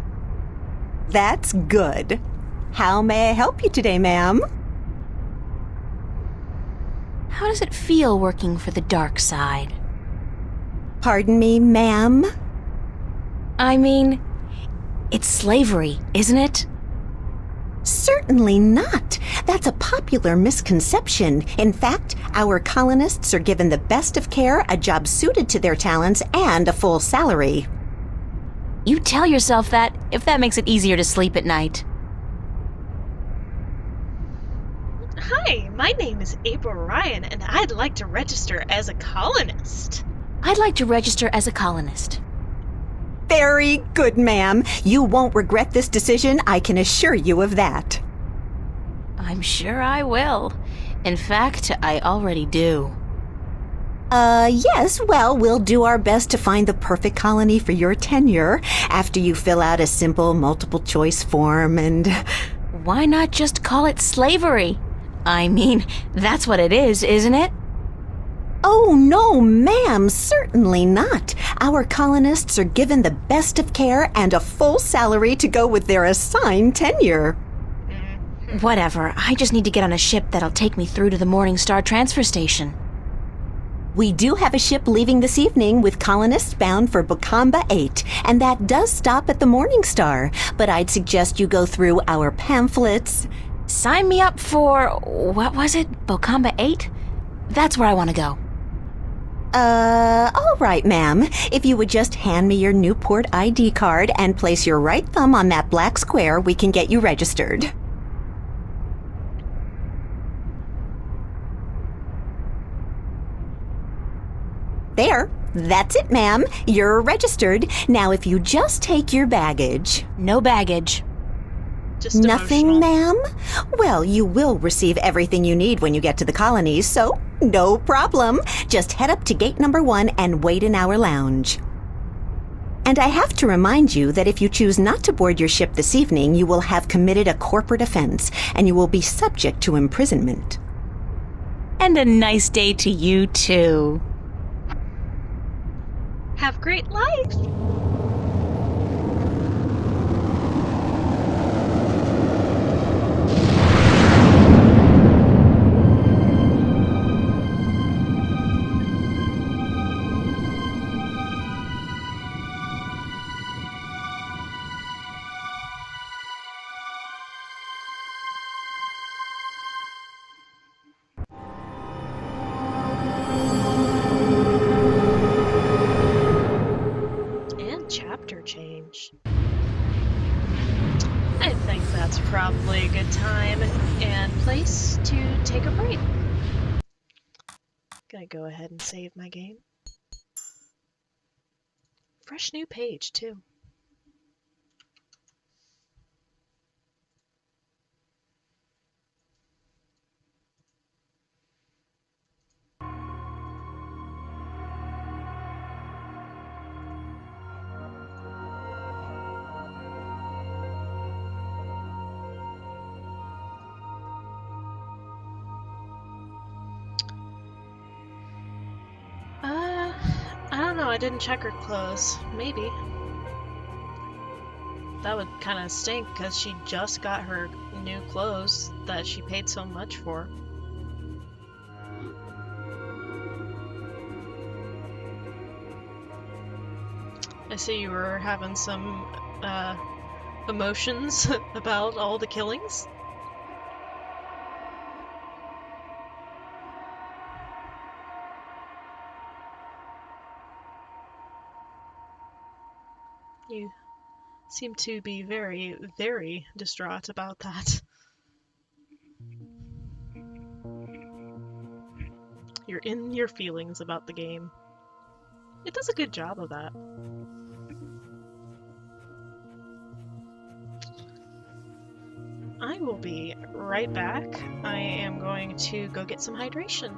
That's good. How may I help you today, ma'am? How does it feel working for the dark side? Pardon me, ma'am? I mean, it's slavery, isn't it? Certainly not. That's a popular misconception. In fact, our colonists are given the best of care, a job suited to their talents, and a full salary. You tell yourself that if that makes it easier to sleep at night. Hi, my name is April Ryan, and I'd like to register as a colonist. I'd like to register as a colonist. Very good, ma'am. You won't regret this decision, I can assure you of that. I'm sure I will. In fact, I already do. Yes, well, we'll do our best to find the perfect colony for your tenure after you fill out a simple multiple choice form and... Why not just call it slavery? I mean, that's what it is, isn't it? Oh, no, ma'am, certainly not. Our colonists are given the best of care and a full salary to go with their assigned tenure. Whatever, I just need to get on a ship that'll take me through to the Morningstar transfer station. We do have a ship leaving this evening with colonists bound for Bokamba 8, and that does stop at the Morningstar, but I'd suggest you go through our pamphlets. Sign me up for, what was it, Bokamba 8? That's where I want to go. All right, ma'am. If you would just hand me your Newport ID card and place your right thumb on that black square, we can get you registered. There. That's it, ma'am. You're registered. Now, if you just take your baggage. No baggage. Just Nothing, emotional. ma'am? Well, you will receive everything you need when you get to the colonies, so no problem. Just head up to gate number 1 and wait in our lounge. And I have to remind you that if you choose not to board your ship this evening, you will have committed a corporate offense, and you will be subject to imprisonment. And a nice day to you, too. Have great life! Change. I think that's probably a good time and place to take a break. Gonna go ahead and save my game. Fresh new page, too. I don't know, I didn't check her clothes. Maybe. That would kind of stink, because she just got her new clothes that she paid so much for. I see you were having some, emotions about all the killings. You seem to be very, very distraught about that. You're in your feelings about the game. It does a good job of that. I will be right back. I am going to go get some hydration.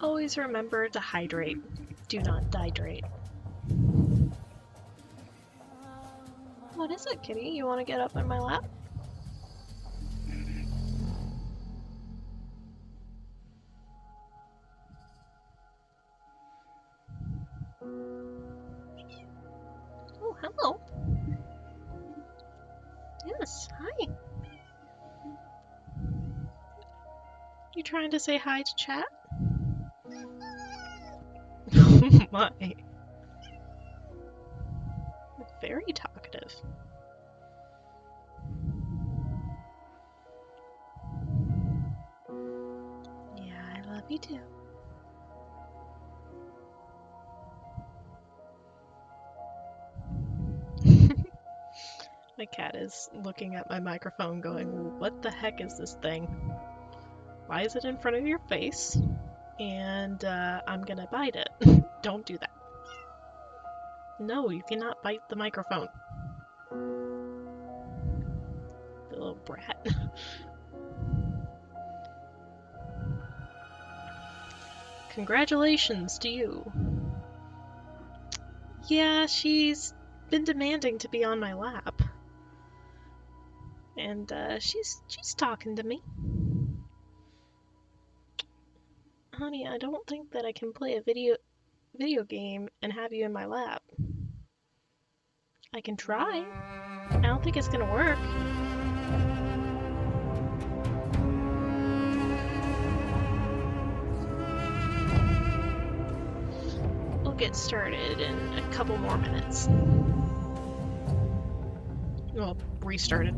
Always remember to hydrate. Do not dehydrate. What is it, kitty? You want to get up in my lap? Oh, hello. Yes, hi. You trying to say hi to chat? Oh my. Very talkative. Yeah, I love you too. My cat is looking at my microphone going, what the heck is this thing? Why is it in front of your face? And I'm gonna bite it. Don't do that. No, you cannot bite the microphone. The little brat. Congratulations to you. Yeah, she's been demanding to be on my lap. And she's talking to me. Honey, I don't think that I can play a video game and have you in my lap. I can try. I don't think it's gonna work. We'll get started in a couple more minutes. Well, restarted.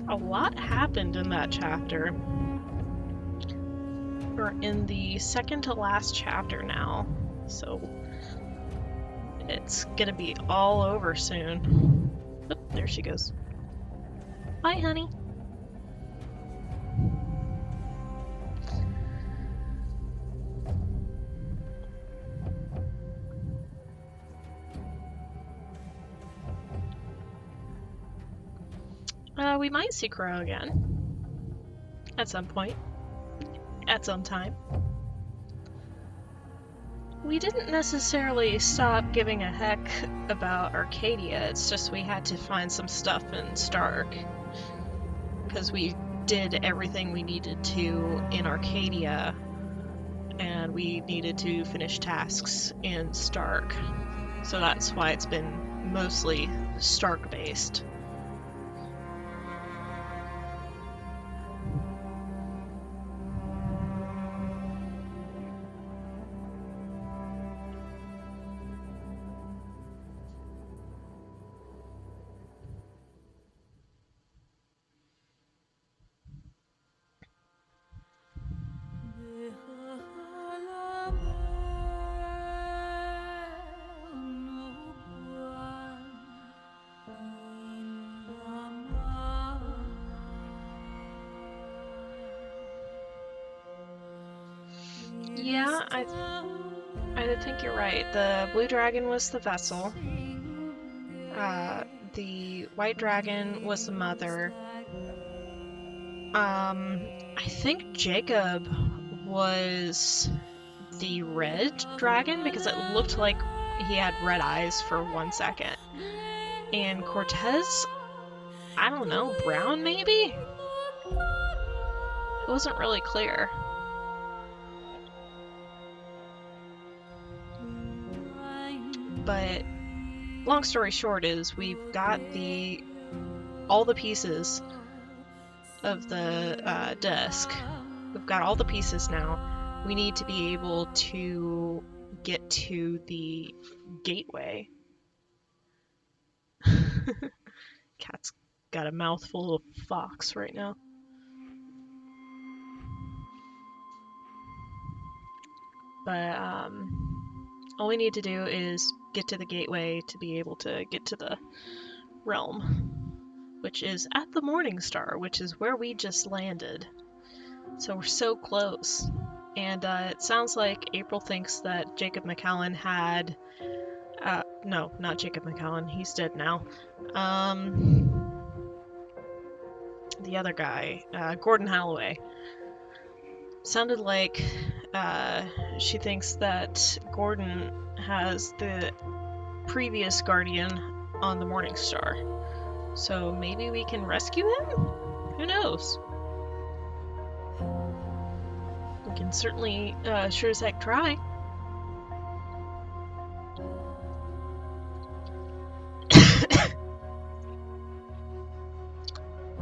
A lot happened in that chapter. We're in the second to last chapter now, so it's gonna be all over soon. Oop, there she goes. Bye, honey. We might see Crow again. At some point. At some time. We didn't necessarily stop giving a heck about Arcadia, it's just we had to find some stuff in Stark. Because we did everything we needed to in Arcadia, and we needed to finish tasks in Stark. So that's why it's been mostly Stark-based. Yeah, I think you're right. The blue dragon was the vessel. The white dragon was the mother. I think Jacob was the red dragon because it looked like he had red eyes for 1 second. And Cortez, I don't know, brown maybe? It wasn't really clear. But long story short is we've got all the pieces of the disc. We've got all the pieces now. We need to be able to get to the gateway. Cat's got a mouthful of fox right now. But all we need to do is get to the gateway to be able to get to the realm, which is at the Morningstar, which is where we just landed. So we're so close. And it sounds like April thinks that Jacob McCallan had... no, not Jacob McCallan, he's dead now. The other guy, Gordon Holloway. Sounded like she thinks that Gordon has the previous guardian on the Morning Star. So maybe we can rescue him? Who knows? We can certainly sure as heck try.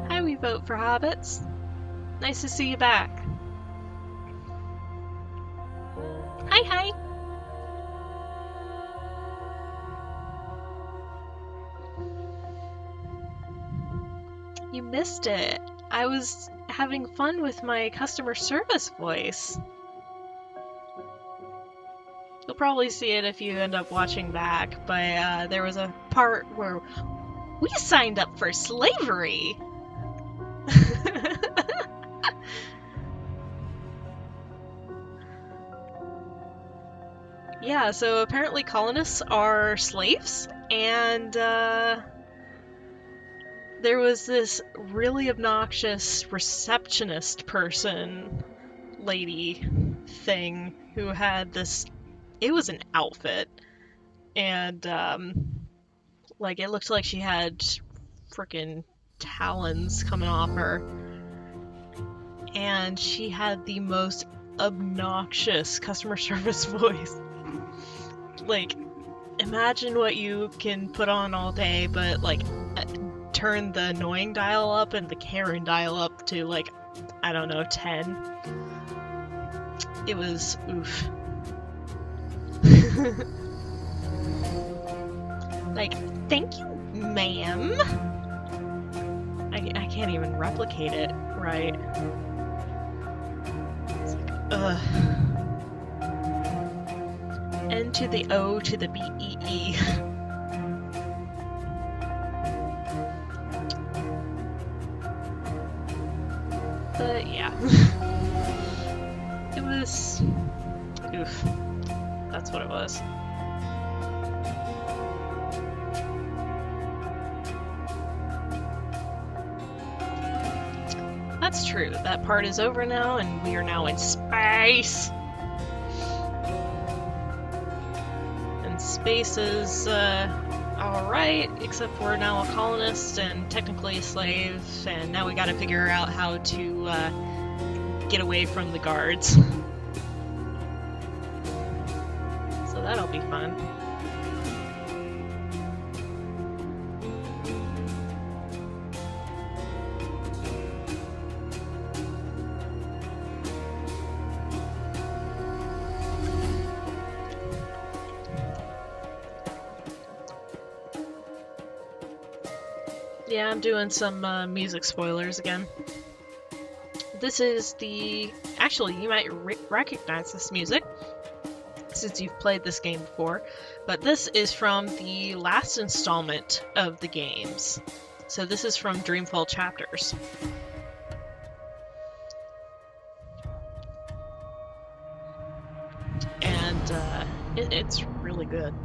Hi, we vote for hobbits. Nice to see you back. Hi, hi. You missed it. I was having fun with my customer service voice. You'll probably see it if you end up watching back, but there was a part where we signed up for slavery. Yeah, so apparently colonists are slaves, and there was this really obnoxious receptionist person, lady thing, who had this, it was an outfit, and like it looked like she had freaking talons coming off her, and she had the most obnoxious customer service voice. Like, imagine what you can put on all day, but like turn the annoying dial up and the Karen dial up to like, I don't know, 10. It was oof. Like, thank you, ma'am. I can't even replicate it right. It's like, ugh. N to the O to the B-E-E. But yeah. It was... oof. That's what it was. That's true. That part is over now, and we are now in space. And space is, alright, except we're now a colonist and technically a slave, and now we gotta figure out how to, get away from the guards. So that'll be fun. Yeah, I'm doing some music spoilers again. This is the... actually, you might recognize this music, since you've played this game before, but this is from the last installment of the games. So this is from Dreamfall Chapters. And it's really good.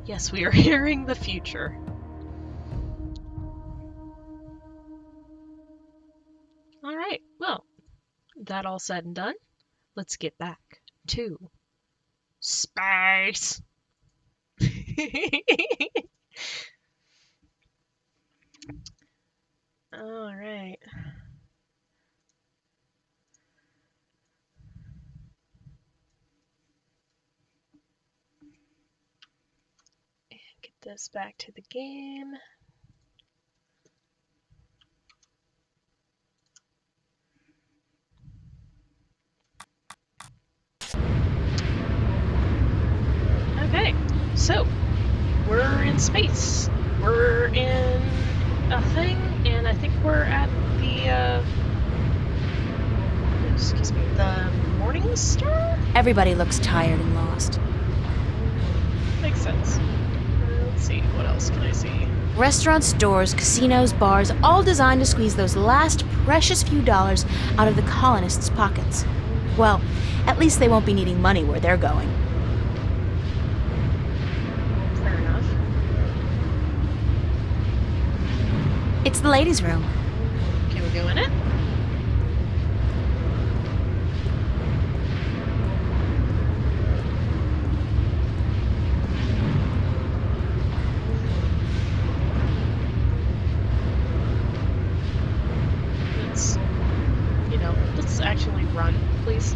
Yes, we are hearing the future. Alright, well, that all said and done, let's get back to space. Alright. Get this back to the game. Okay, so we're in space. We're in a thing, and I think we're at the, excuse me, the Morning Star? Everybody looks tired and lost. Makes sense. Let's see, what else can I see? Restaurants, stores, casinos, bars, all designed to squeeze those last precious few dollars out of the colonists' pockets. Well, at least they won't be needing money where they're going. It's the ladies' room. Can we go in it? Let's actually run, please.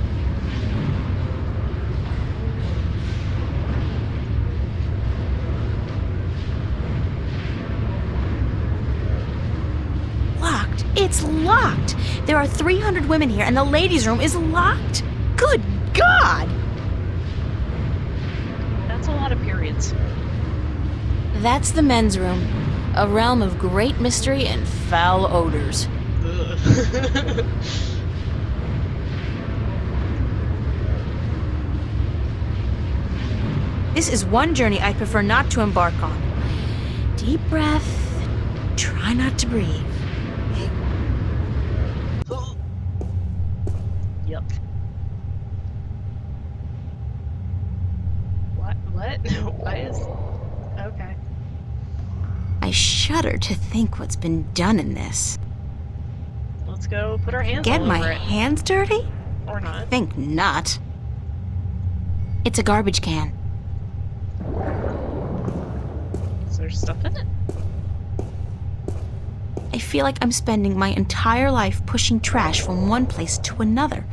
Locked. It's locked. There are 300 women here, and the ladies' room is locked. Good God! That's a lot of periods. That's the men's room. A realm of great mystery and foul odors. Ugh. This is one journey I prefer not to embark on. Deep breath. Try not to breathe. Yep. What? Why is... Okay. I shudder to think what's been done in this. Let's go put our hands Get all my over it. hands dirty? Or not. Think not. It's a garbage can. Is there stuff in it? I feel like I'm spending my entire life pushing trash from one place to another.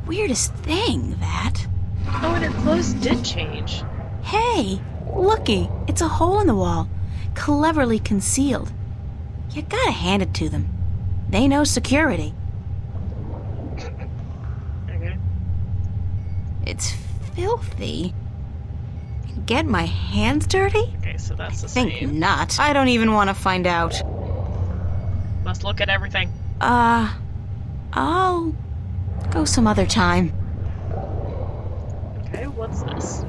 Weirdest thing, that. Oh, and her clothes did change. Hey, looky, it's a hole in the wall, cleverly concealed. You gotta hand it to them. They know security. Okay. It's filthy. Get my hands dirty? Okay, so that's the Think same. not. I don't even want to find out. Let's look at everything. I'll go some other time. Okay, what's this?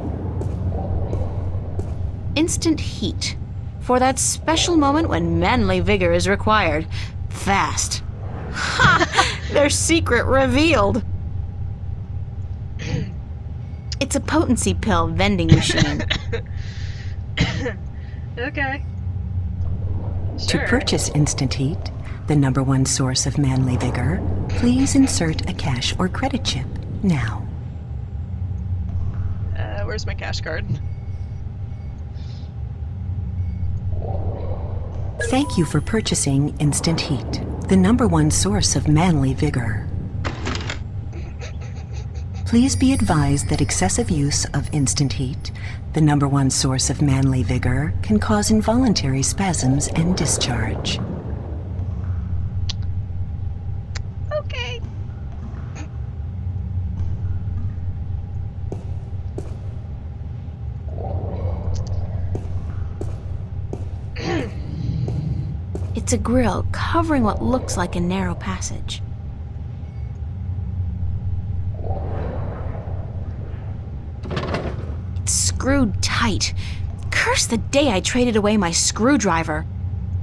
Instant heat. For that special moment when manly vigor is required. Fast. Ha! Their secret revealed. It's a potency pill vending machine. Okay. To Sure. purchase Instant Heat, the #1 source of manly vigor, please insert a cash or credit chip now. Where's my cash card? Thank you for purchasing Instant Heat, the #1 source of manly vigor. Please be advised that excessive use of Instant Heat, the #1 source of manly vigor, can cause involuntary spasms and discharge. Okay. It's a grill covering what looks like a narrow passage. It's screwed tight. Curse the day I traded away my screwdriver.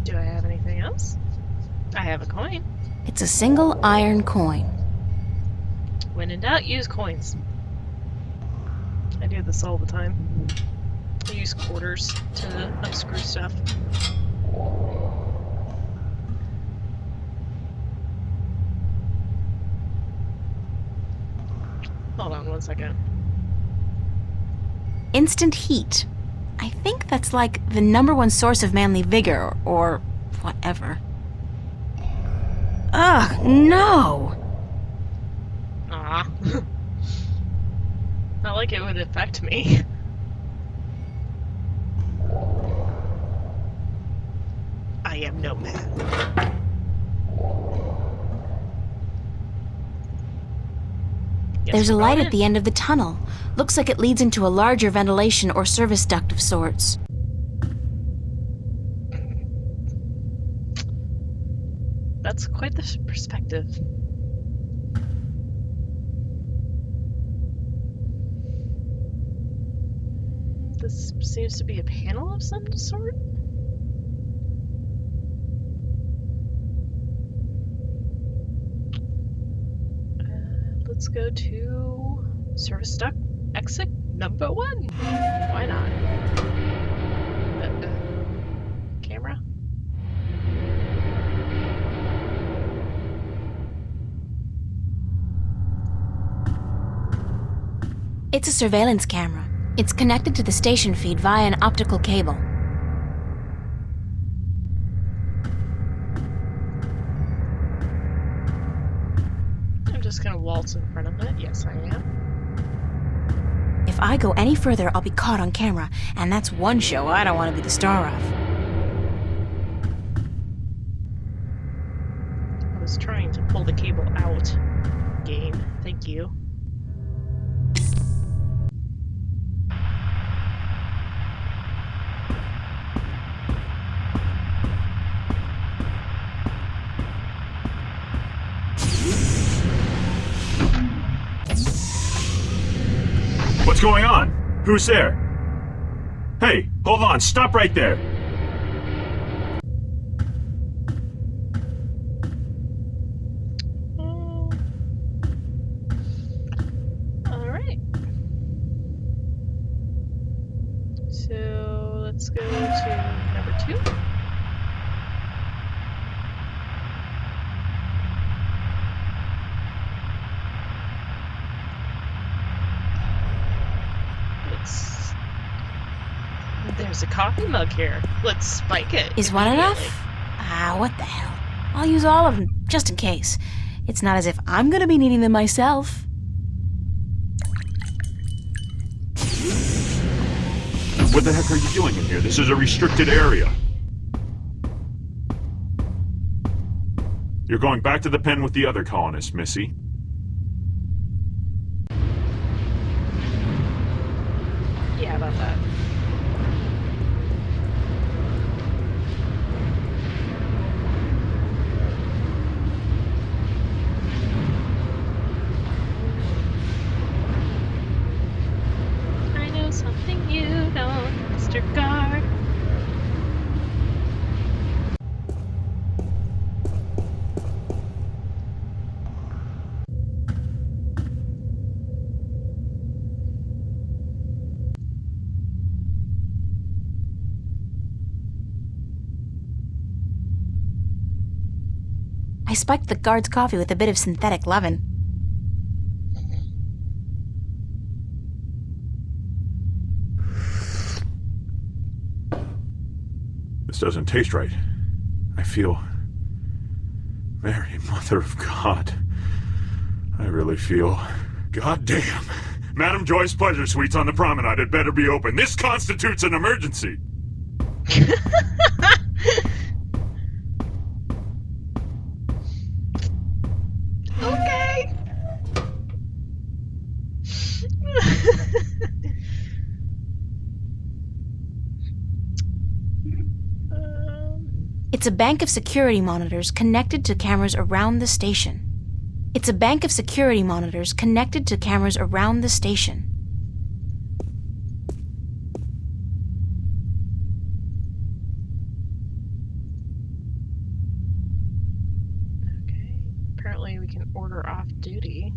Do I have anything else? I have a coin. It's a single iron coin. When in doubt, use coins. I do this all the time. I use quarters to unscrew stuff. Hold on one second. Instant heat. I think that's like the #1 source of manly vigor, or whatever. Ugh, no! Ah. Not like it would affect me. I am no man. There's a light at the end of the tunnel. Looks like it leads into a larger ventilation or service duct of sorts. That's quite the perspective. This seems to be a panel of some sort. Let's go to service duct exit #1. Why not? Camera? It's a surveillance camera. It's connected to the station feed via an optical cable. I'm just gonna waltz in front of it. Yes, I am. If I go any further, I'll be caught on camera, and that's one show I don't want to be the star of. I was trying to pull the cable out. Game. Thank you. What's going on? Who's there? Hey, hold on, stop right there. Alright. So let's go to number 2. There's a coffee mug here. Let's spike it. Is one enough? Ah, what the hell. I'll use all of them, just in case. It's not as if I'm gonna be needing them myself. What the heck are you doing in here? This is a restricted area. You're going back to the pen with the other colonists, Missy. Yeah, about that. I know something you don't, Mr. Guard. I spiked the guard's coffee with a bit of synthetic leaven. This doesn't taste right. I feel... Mary, Mother of God. I really feel... Goddamn. Madam Joy's Pleasure Suites on the promenade had better be open. This constitutes an emergency. Okay. It's a bank of security monitors connected to cameras around the station. It's a bank of security monitors connected to cameras around the station. Okay. Apparently we can order off duty.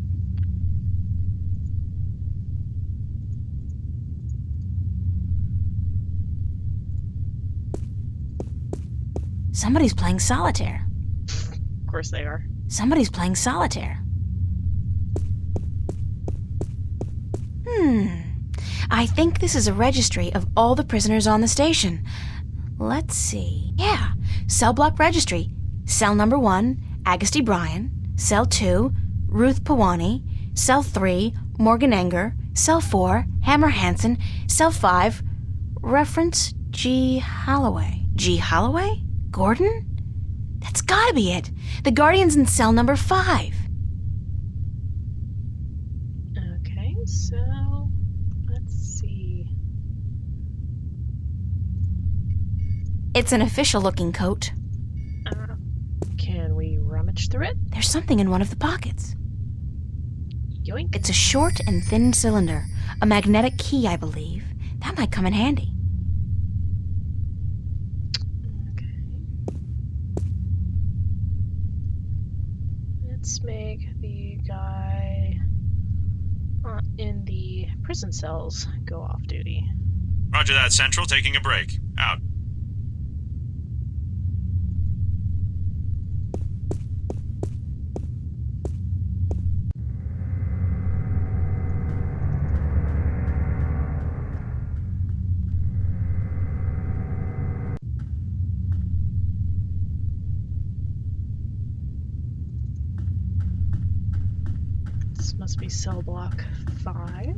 Somebody's playing solitaire. Of course they are. Somebody's playing solitaire. I think this is a registry of all the prisoners on the station. Let's see. Yeah, cell block registry. Cell number 1, Agusty Bryan. Cell 2, Ruth Pawani. Cell 3, Morgan Enger. Cell 4, Hammer Hansen. Cell 5, reference G. Holloway. G. Holloway? Gordon? That's gotta be it. The Guardian's in cell number 5. Okay, so let's see. It's an official-looking coat. Can we rummage through it? There's something in one of the pockets. Yoink. It's a short and thin cylinder. A magnetic key, I believe. That might come in handy. Let's make the guy in the prison cells go off duty. Roger that, Central. Taking a break. Out. This must be cell block 5.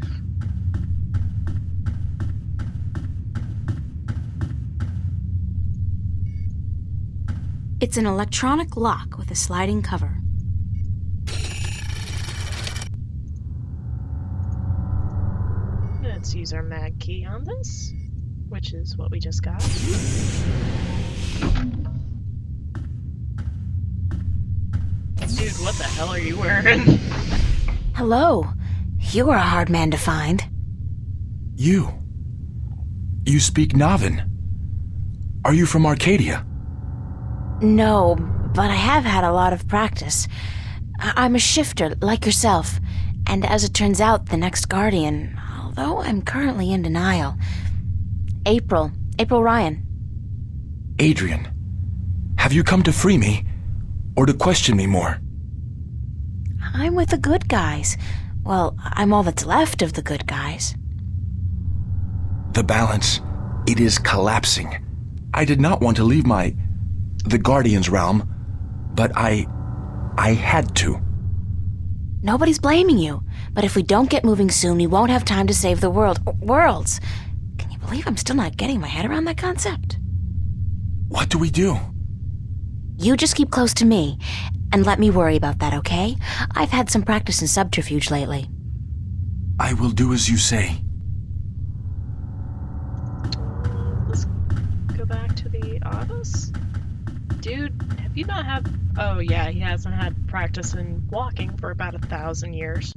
It's an electronic lock with a sliding cover. Let's use our mag key on this, which is what we just got. Dude, what the hell are you wearing? Hello. You are a hard man to find. You speak Navin. Are you from Arcadia? No, but I have had a lot of practice. I'm a shifter, like yourself, and as it turns out, the next Guardian, although I'm currently in denial. April Ryan. Adrian, have you come to free me, or to question me more? I'm with the good guys. Well, I'm all that's left of the good guys. The balance, it is collapsing. I did not want to leave the Guardian's realm, but I had to. Nobody's blaming you, but if we don't get moving soon, we won't have time to save the worlds. Can you believe I'm still not getting my head around that concept? What do we do? You just keep close to me, and let me worry about that, okay? I've had some practice in subterfuge lately. I will do as you say. Let's go back to the office. Dude, have you not had... Oh yeah, he hasn't had practice in walking for about 1,000 years.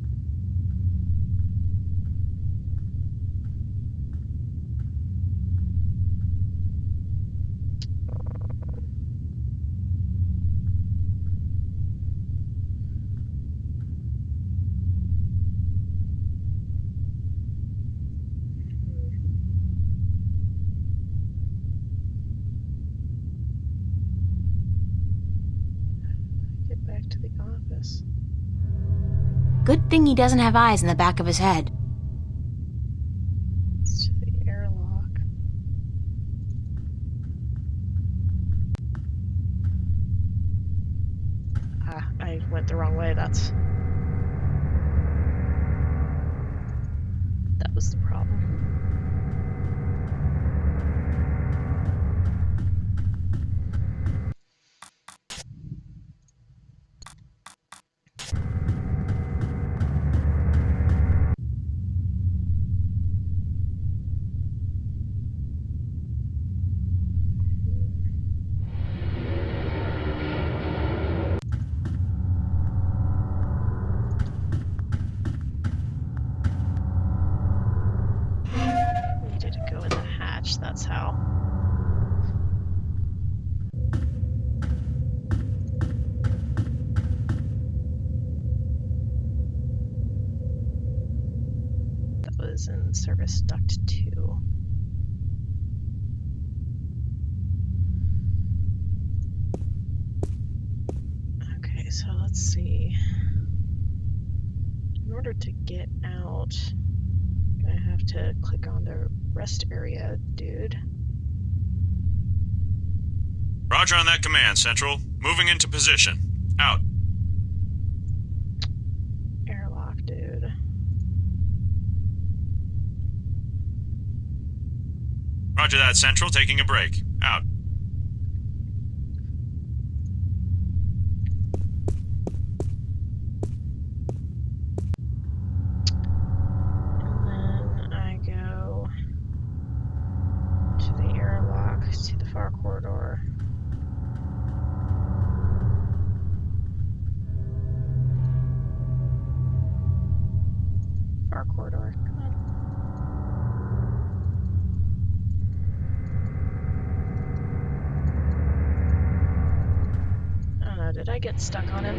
To the office. Good thing he doesn't have eyes in the back of his head. It's to the airlock. Ah, I went the wrong way. That was the problem. That's how. That was in service duct 2. Okay, so let's see. In order to get out, I'm gonna have to click on the rest area, dude. Roger on that command, Central. Moving into position. Out. Airlock, dude. Roger that, Central. Taking a break. Out. To the far corridor. Far corridor, come on. I don't know, did I get stuck on him?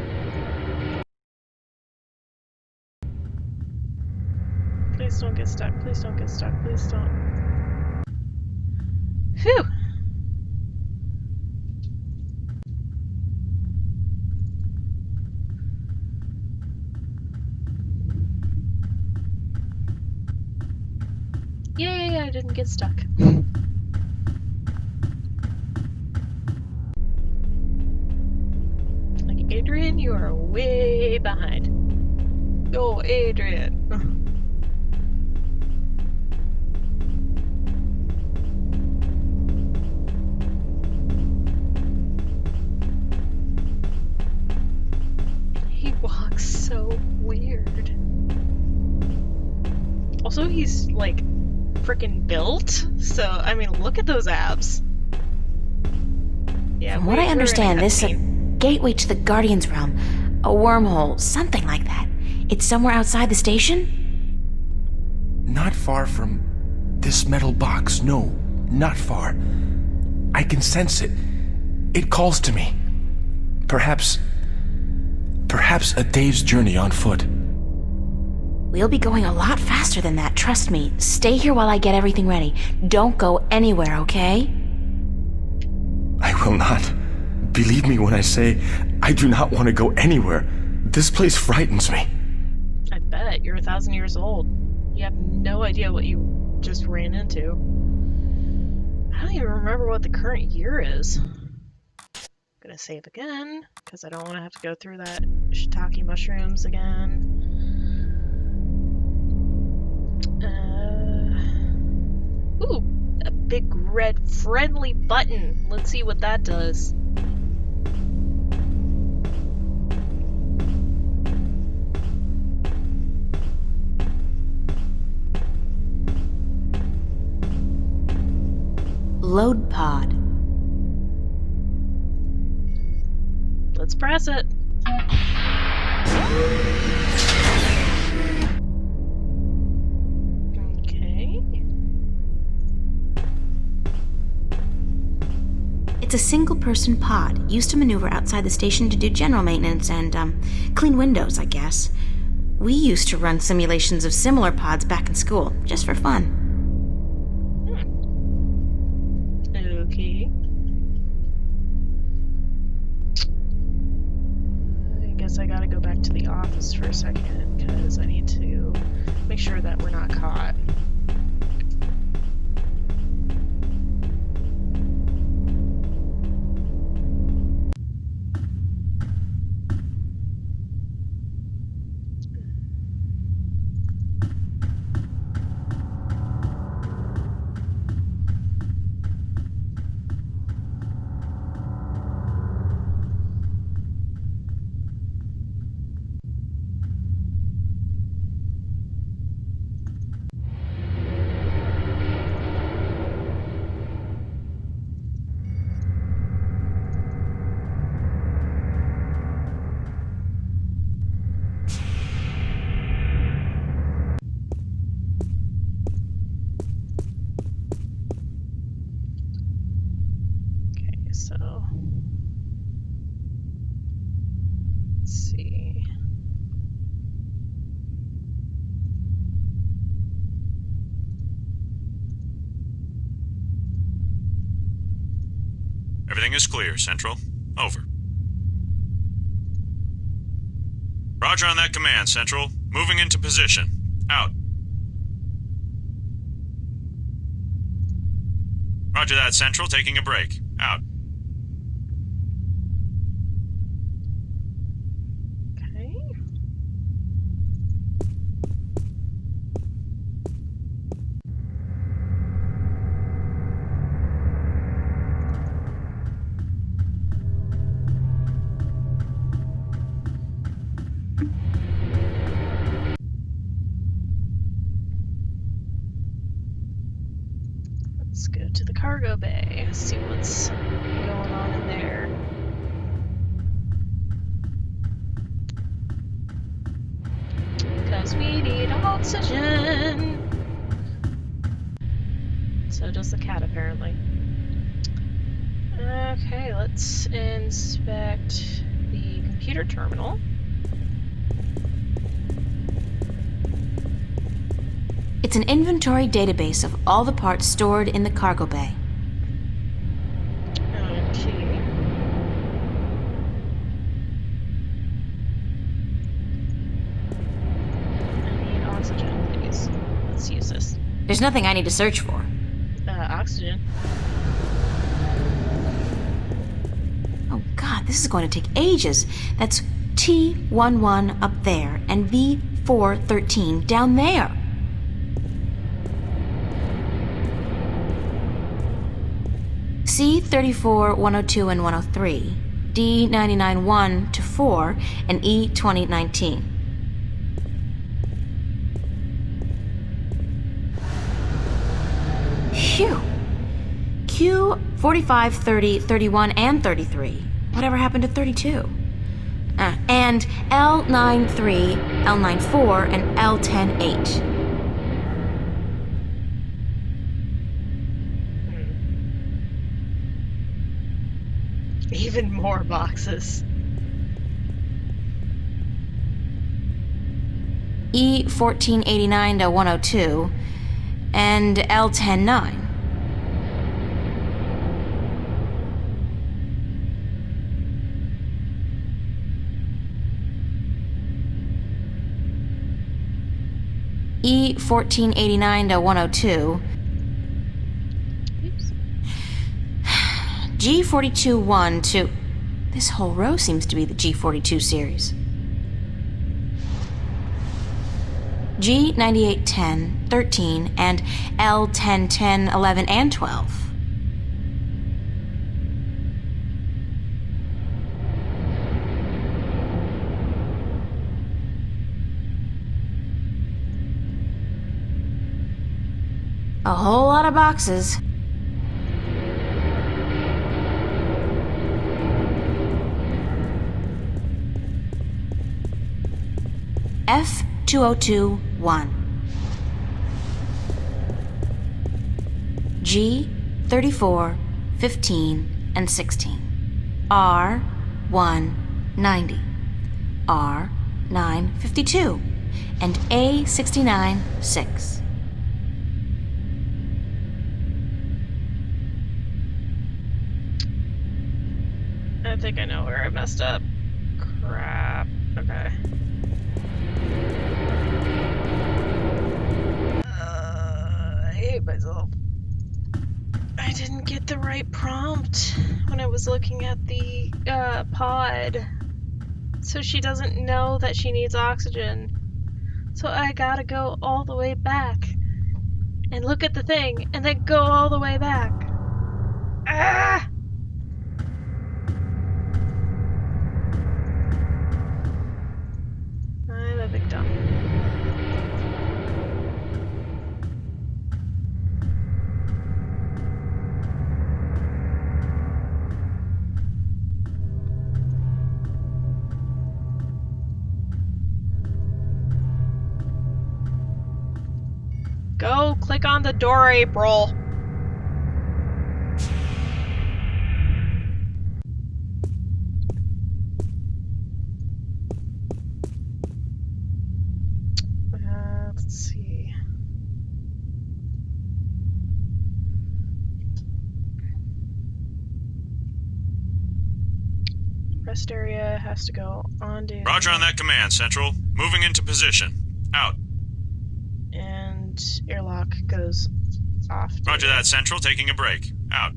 Please don't get stuck, please don't get stuck, please don't. Phew! Yay, I didn't get stuck. Like, Adrian, you are way behind. Oh, Adrian. He walks so weird. Also, he's like freaking built. So, I mean, look at those abs. Yeah, From what I understand, this is a gateway to the Guardian's realm. A wormhole, something like that. It's somewhere outside the station? Not far from this metal box. No, not far. I can sense it. It calls to me. Perhaps a day's journey on foot. We'll be going a lot faster than that, trust me. Stay here while I get everything ready. Don't go anywhere, okay? I will not. Believe me when I say I do not want to go anywhere. This place frightens me. I bet. You're 1,000 years old. You have no idea what you just ran into. I don't even remember what the current year is. Gonna save again, because I don't want to have to go through that shiitake mushrooms again. Ooh, a big red friendly button. Let's see what that does. Load pod. Let's press it. Okay. It's a single-person pod, used to maneuver outside the station to do general maintenance and, clean windows, I guess. We used to run simulations of similar pods back in school, just for fun. Okay. I guess I gotta go back to the office for a second, because I need to make sure that we're not caught. So, let's see. Everything is clear, Central. Over. Roger on that command, Central. Moving into position. Out. Roger that, Central. Taking a break. Out. Okay. Let's go to the cargo bay, see what's going on in there. Because we need oxygen! So does the cat, apparently. Okay, let's inspect the computer terminal. It's an inventory database of all the parts stored in the cargo bay. Okay. I need oxygen, please. Let's use this. There's nothing I need to search for. Oxygen. Oh god, this is going to take ages. That's T11 up there and V D413 down there. C34, 102, and 103, D99, 1 to 4, and E20, 19. Phew. Q 45, 30, 31, and 33. Whatever happened to 32? And L93, L94, and L108. Even more boxes. E1489 to 102, and L109. E1489 to 102. Oops. G42 1 to... This whole row seems to be the G42 series. G98 10, 13, and L10 10, 11, and 12. A whole lot of boxes. F202 1. G34, 15, and 16. R1 90. R9 52. And A69 6. I think I know where I messed up. Crap. Okay. I hate myself. I didn't get the right prompt when I was looking at the pod. So she doesn't know that she needs oxygen. So I gotta go all the way back and look at the thing and then go all the way back. Ah! I'm a victim. Go click on the door, April. Let's see. Rest area has to go on to. Roger on that command, Central. Moving into position. Out. And airlock goes off. Roger that, Central. Taking a break. Out.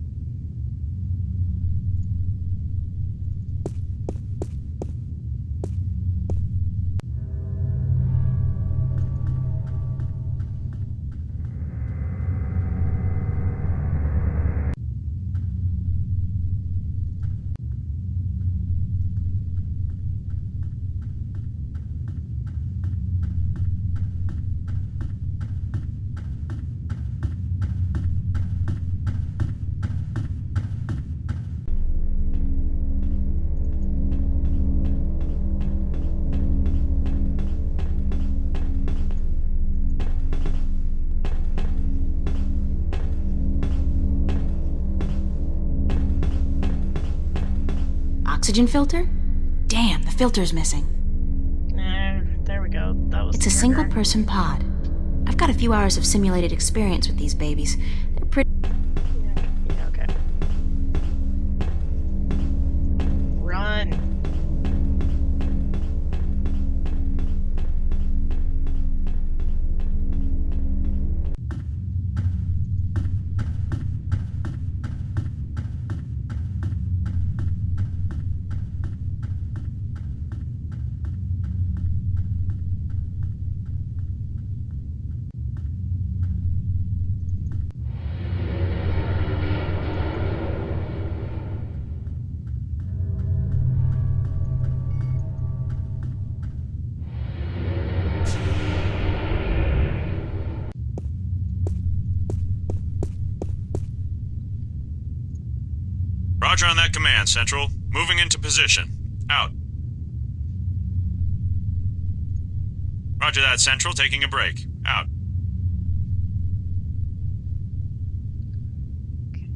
Oxygen filter? Damn, the filter's missing. There we go. That was. It's a single-person pod. I've got a few hours of simulated experience with these babies. They're pretty... Yeah, okay. Run. Roger on that command, Central. Moving into position. Out. Roger that, Central. Taking a break. Out. Okay.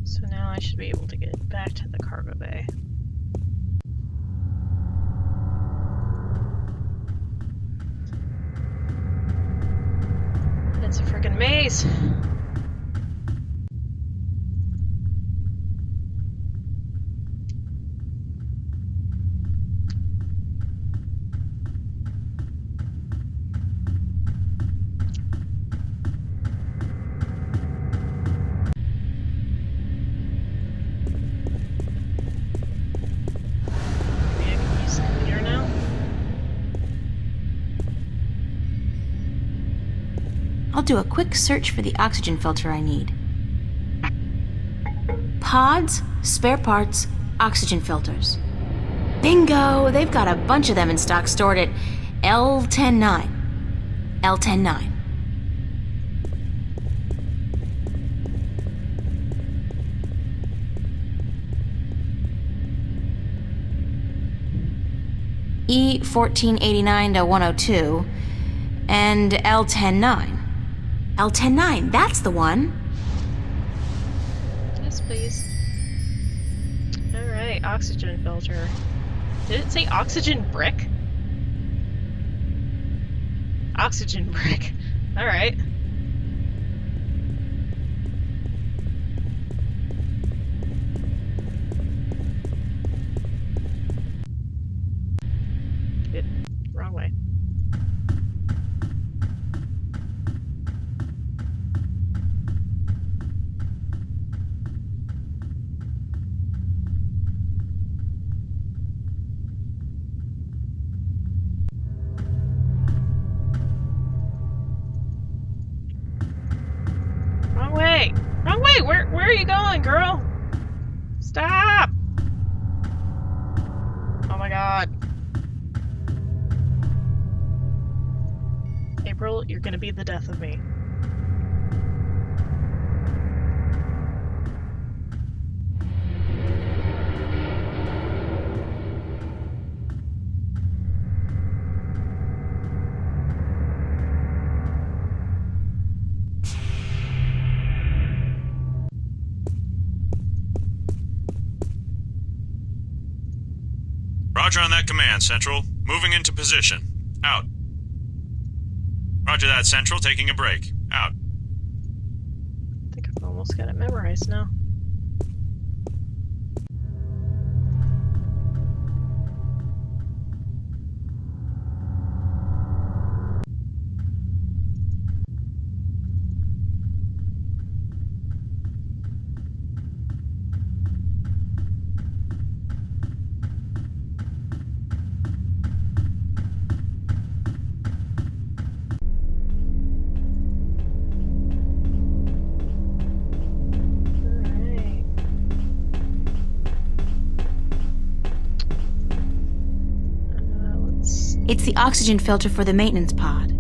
So now I should be able to get back to the cargo bay. It's a freaking maze. Maybe I can use the computer now. I'll do a quick search for the oxygen filter I need. Pods, spare parts, oxygen filters. Bingo! They've got a bunch of them in stock stored at L109. L109. E1489 to 102 and L109. L109, that's the one. Yes, please. Alright, oxygen filter. Did it say oxygen brick? Oxygen brick. Alright. Good. Wrong way. Wrong way! Wrong way! Where are you going, girl? Stop! Oh my god. April, you're gonna be the death of me. Roger on that command, Central. Moving into position. Out. Roger that, Central. Taking a break. Out. I think I've almost got it memorized now. Alright. Let's... It's the oxygen filter for the maintenance pod.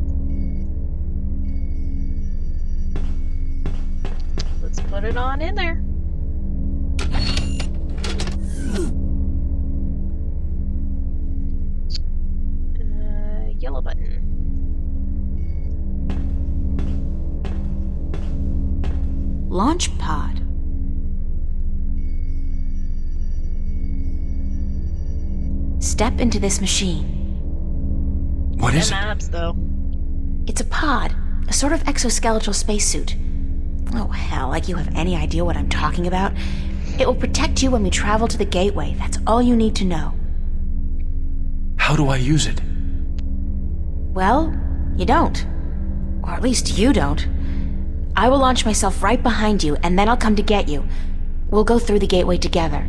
Let's put it on in there. Yellow button. Launch pod. Step into this machine. What is Them it? abs, though. It's a pod, a sort of exoskeletal spacesuit. Oh, hell, like you have any idea what I'm talking about. It will protect you when we travel to the gateway. That's all you need to know. How do I use it? Well, you don't. Or at least you don't. I will launch myself right behind you, and then I'll come to get you. We'll go through the gateway together.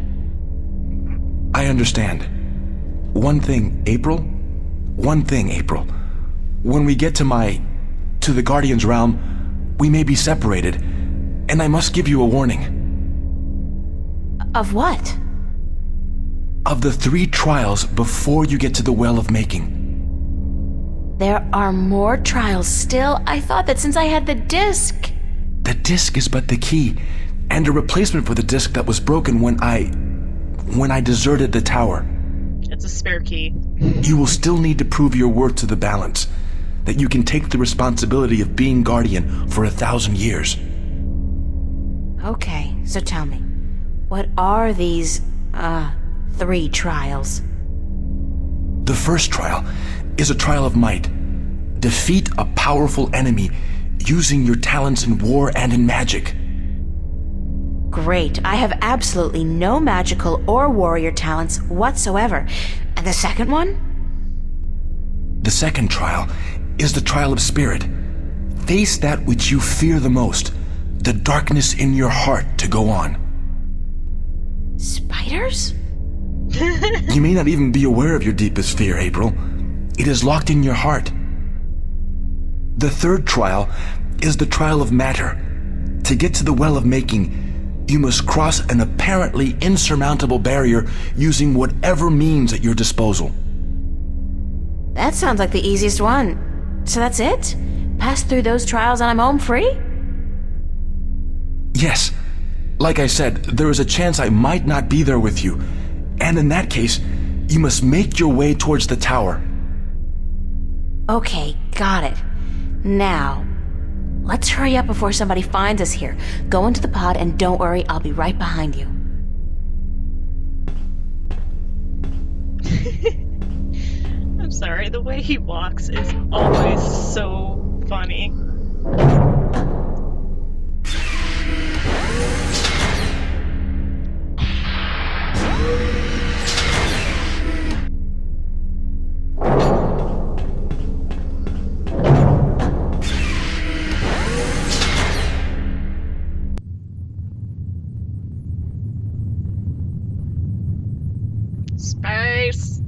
I understand. One thing, April. When we get to the Guardian's realm, we may be separated, and I must give you a warning. Of what? Of the 3 trials before you get to the Well of Making. There are more trials still? I thought that since I had the disc. The disc is but the key, and a replacement for the disc that was broken when I deserted the tower. It's a spare key. You will still need to prove your worth to the balance, that you can take the responsibility of being Guardian for 1,000 years. Okay, so tell me, what are these, 3 trials? The first trial is a trial of might. Defeat a powerful enemy using your talents in war and in magic. Great, I have absolutely no magical or warrior talents whatsoever. And the second one? The second trial is the trial of spirit. Face that which you fear the most, the darkness in your heart to go on. Spiders? You may not even be aware of your deepest fear, April. It is locked in your heart. The third trial is the trial of matter. To get to the well of making, you must cross an apparently insurmountable barrier using whatever means at your disposal. That sounds like the easiest one. So that's it? Pass through those trials and I'm home free? Yes. Like I said, there is a chance I might not be there with you. And in that case, you must make your way towards the tower. Okay, got it. Now, let's hurry up before somebody finds us here. Go into the pod and don't worry, I'll be right behind you. I'm sorry, the way he walks is always so funny. Space!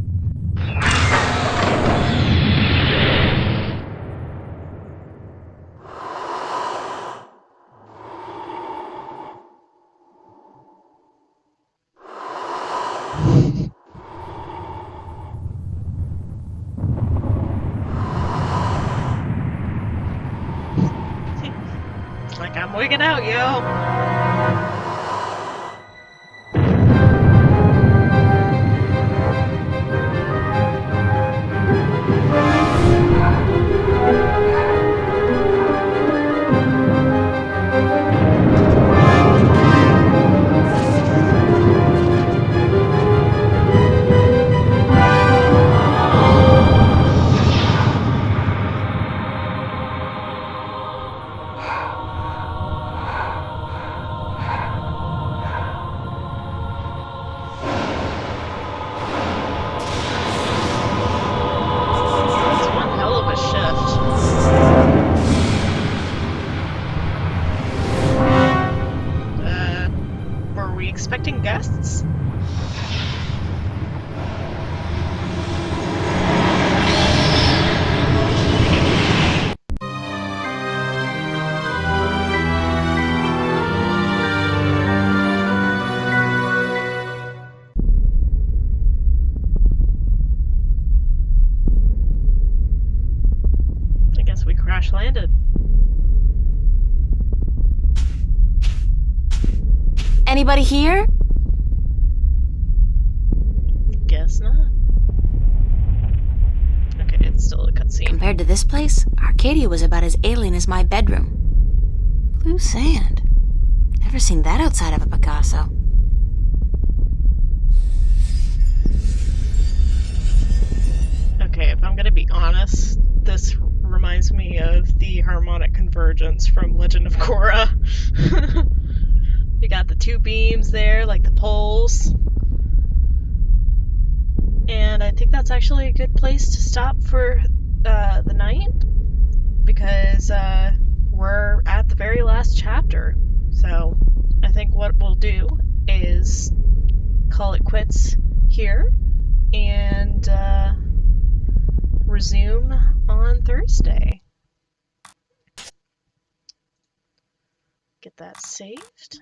It's like I'm wigging out, yo! That's one hell of a shift. Were we expecting guests? I guess we crash landed. Anybody here? Guess not. Okay, it's still a cutscene. Compared to this place, Arcadia was about as alien as my bedroom. Blue sand. Never seen that outside of a Picasso. Okay, if I'm gonna be honest, this reminds me of the harmonic convergence from Legend of Korra. You got the two beams there, like the poles. And I think that's actually a good place to stop for the night, because we're at the very last chapter. So I think what we'll do is call it quits here and resume on Thursday. Get that saved.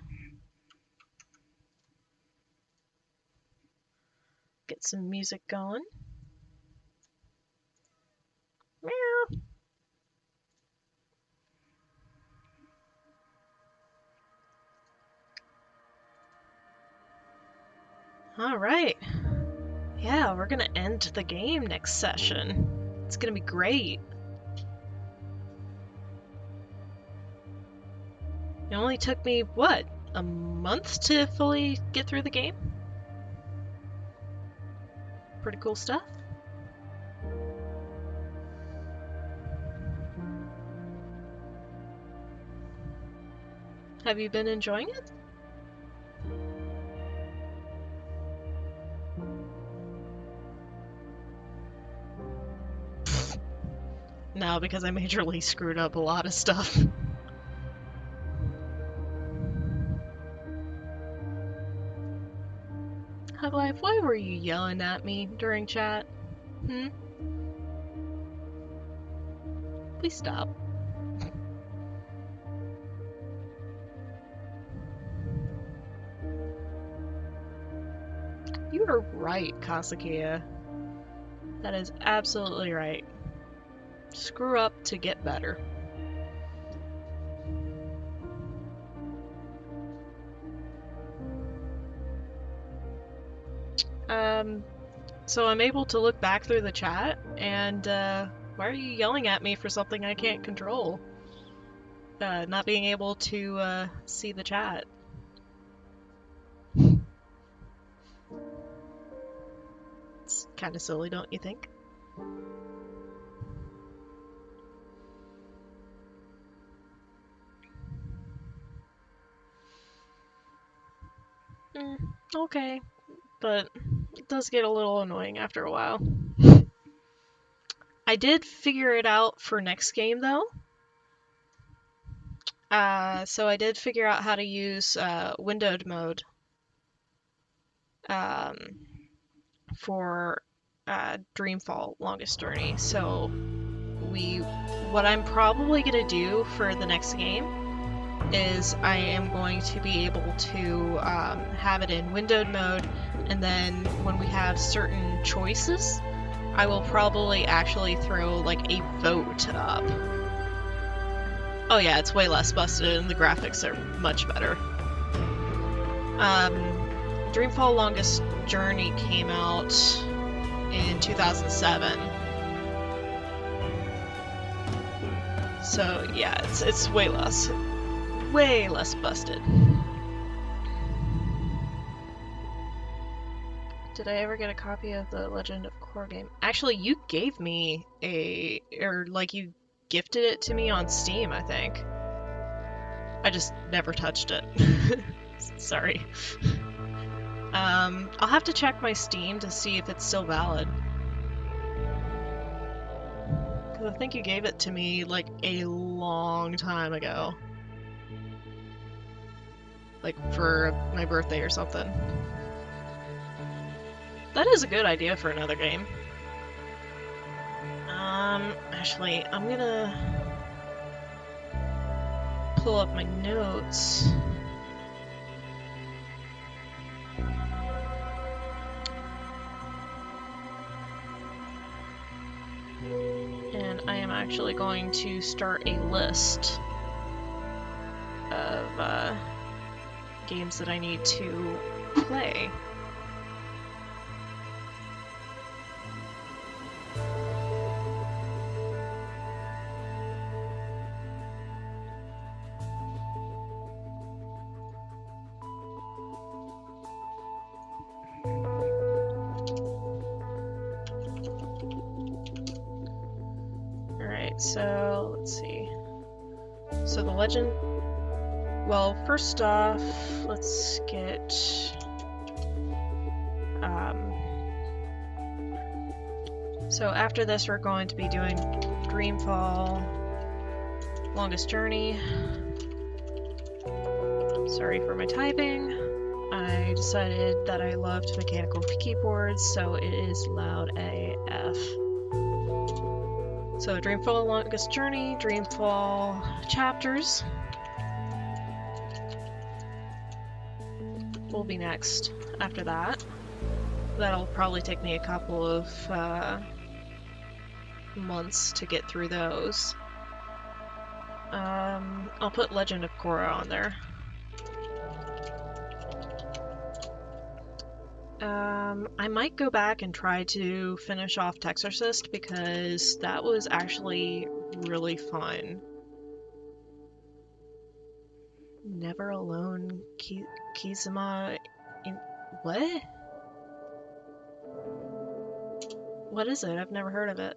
Get some music going. Meow. Alright. Yeah, we're gonna end the game next session. It's gonna be great. It only took me, what, a month to fully get through the game? Pretty cool stuff. Have you been enjoying it? No, because I majorly screwed up a lot of stuff. Hug Life, why were you yelling at me during chat? Please stop. You are right, Kasakiya. That is absolutely right. Screw up to get better. So I'm able to look back through the chat, and why are you yelling at me for something I can't control? Not being able to see the chat. It's kind of silly, don't you think? Okay, but it does get a little annoying after a while. I did figure it out for next game, though. So I did figure out how to use windowed mode for Dreamfall Longest Journey. So what I'm probably gonna do for the next game is I am going to be able to have it in windowed mode, and then when we have certain choices, I will probably actually throw like a vote up. Oh yeah, it's way less busted and the graphics are much better. Dreamfall Longest Journey came out in 2007. So yeah, it's way less busted. Did I ever get a copy of the Legend of Korra game? Actually, you gave me you gifted it to me on Steam, I think. I just never touched it. Sorry. I'll have to check my Steam to see if it's still valid. Because I think you gave it to me like a long time ago. Like for my birthday or something. That is a good idea for another game. Actually, I'm gonna pull up my notes. And I am actually going to start a list of games that I need to play. So, let's see. So the legend... Well, first off, let's get... So after this, we're going to be doing Dreamfall Longest Journey. Sorry for my typing. I decided that I loved mechanical keyboards, so it is loud AF. So Dreamfall Longest Journey, Dreamfall Chapters will be next after that. That'll probably take me a couple of months to get through those. I'll put Legend of Korra on there. I might go back and try to finish off Texorcist because that was actually really fun. Never Alone Kizuma in what? What is it? I've never heard of it.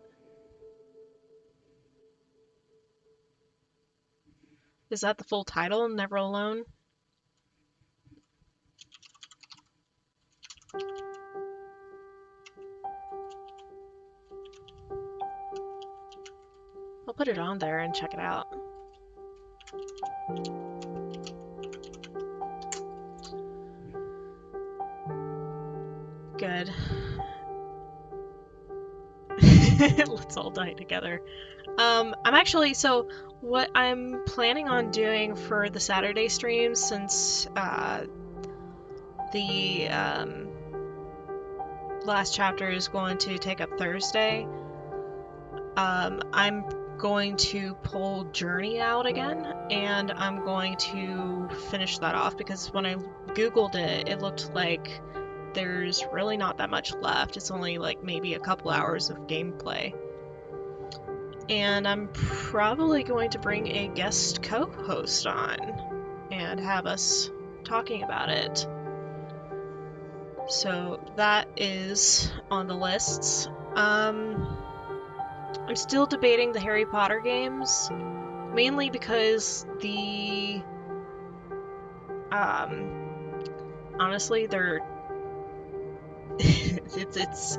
Is that the full title? Never Alone? I'll put it on there and check it out. Good. Let's all die together. I'm actually, so what I'm planning on doing for the Saturday streams, since the last chapter is going to take up Thursday, I'm going to pull Journey out again, and I'm going to finish that off because when I googled it, it looked like there's really not that much left. It's only like maybe a couple hours of gameplay. And I'm probably going to bring a guest co-host on and have us talking about it. So that is on the lists. I'm still debating the Harry Potter games, mainly because the honestly they're it's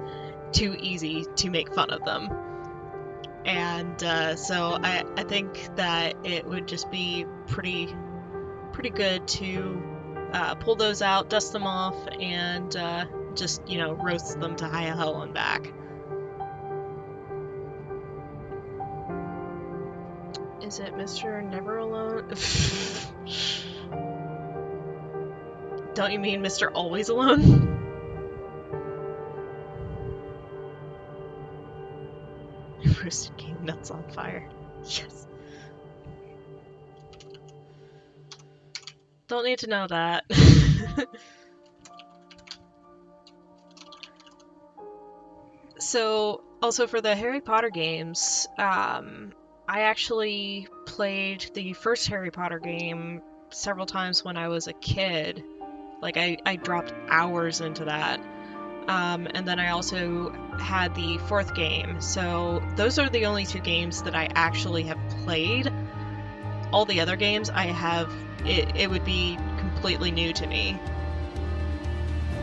too easy to make fun of them, and so I think that it would just be pretty good to pull those out, dust them off, and just, you know, roast them to high hell and back. Is it Mr. Never Alone? Don't you mean Mr. Always Alone? Roasted game nuts on fire. Yes. Don't need to know that. So, also for the Harry Potter games, I actually played the first Harry Potter game several times when I was a kid. Like, I dropped hours into that. And then I also had the fourth game. So those are the only two games that I actually have played. All the other games I have, it would be completely new to me,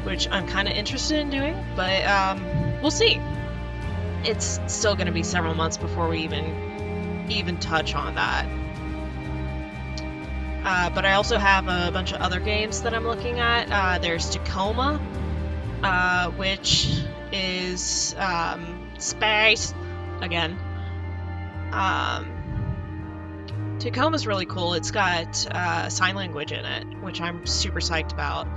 which I'm kind of interested in doing, but we'll see. It's still going to be several months before we even touch on that. But I also have a bunch of other games that I'm looking at. There's Tacoma, which is space again. Tacoma's really cool. It's got sign language in it, which I'm super psyched about.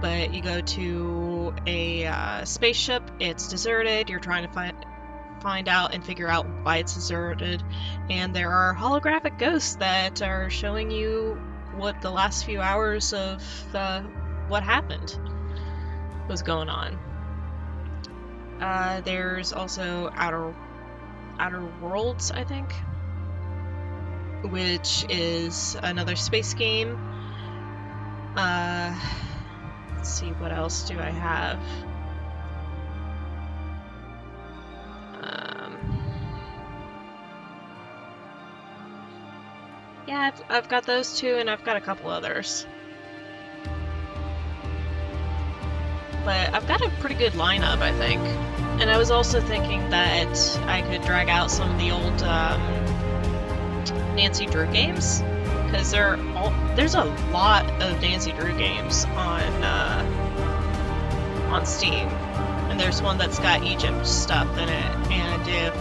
But you go to a spaceship, it's deserted, you're trying to find out and figure out why it's deserted, and there are holographic ghosts that are showing you what the last few hours of what happened was going on. There's also Outer Worlds, I think, which is another space game. Let's see, what else do I have? Yeah, I've got those two, and I've got a couple others. But I've got a pretty good lineup, I think. And I was also thinking that I could drag out some of the old Nancy Drew games, because there's a lot of Nancy Drew games on Steam, and there's one that's got Egypt stuff in it. And if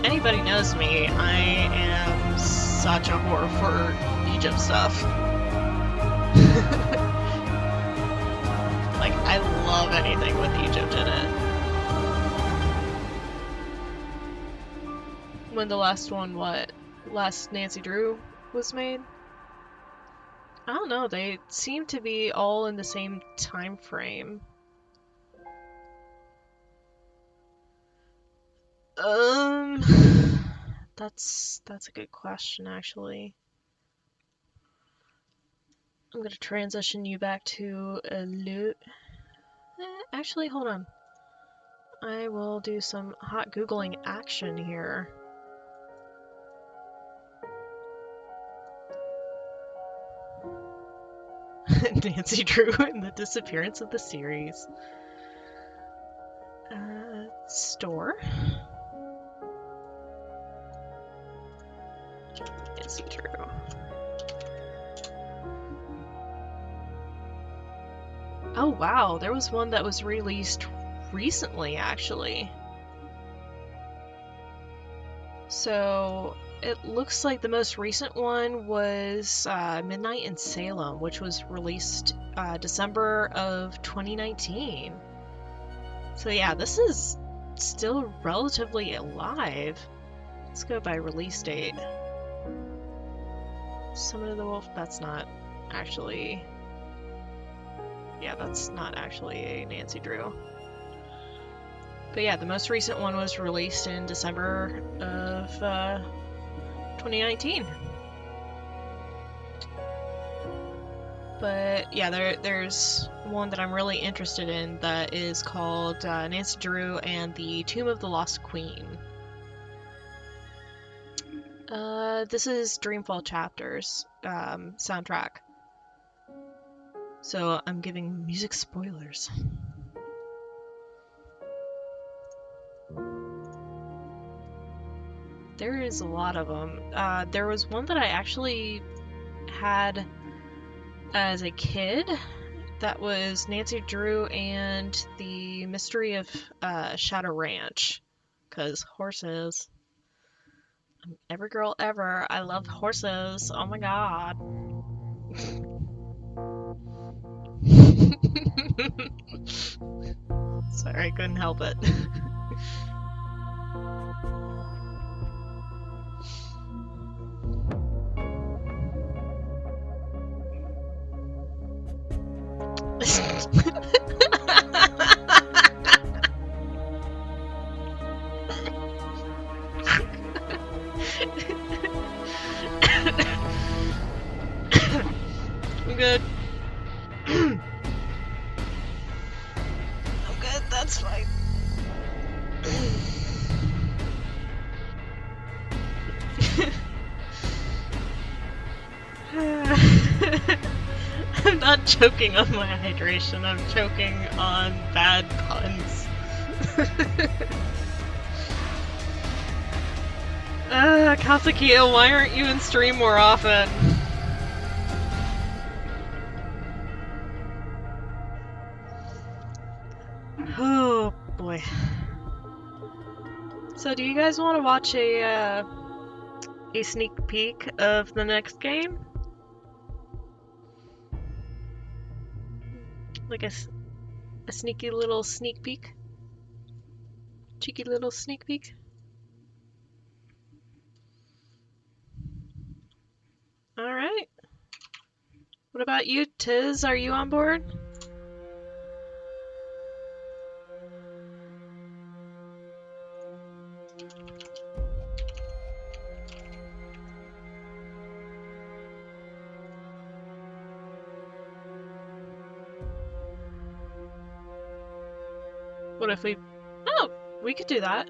anybody knows me, I am such a whore for Egypt stuff. Like, I love anything with Egypt in it. When the last Nancy Drew was made? I don't know, they seem to be all in the same time frame. That's a good question, actually. I'm gonna transition you back to a loot. Actually, hold on. I will do some hot Googling action here. Nancy Drew and the disappearance of the series. Store. Nancy Drew. Oh wow, there was one that was released recently, actually. So it looks like the most recent one was Midnight in Salem, which was released December of 2019. So yeah, this is still relatively alive. Let's go by release date. Summon of the Wolf, that's not actually... Yeah, that's not actually a Nancy Drew. But yeah, the most recent one was released in December of 2019. But yeah, there's one that I'm really interested in that is called Nancy Drew and the Tomb of the Lost Queen. This is Dreamfall Chapters soundtrack. So I'm giving music spoilers. There is a lot of them. There was one that I actually had as a kid that was Nancy Drew and the Mystery of Shadow Ranch. 'Cause horses. Every girl ever. I love horses. Oh my god. Sorry, I couldn't help it. I'm good. I'm good, that's fine. I'm not choking on my hydration, I'm choking on bad puns. Kasakia, why aren't you in stream more often? Oh boy. So do you guys want to watch a sneak peek of the next game? Like a sneaky little sneak peek? Cheeky little sneak peek? Alright. What about you, Tiz? Are you on board? What if we... Oh! We could do that.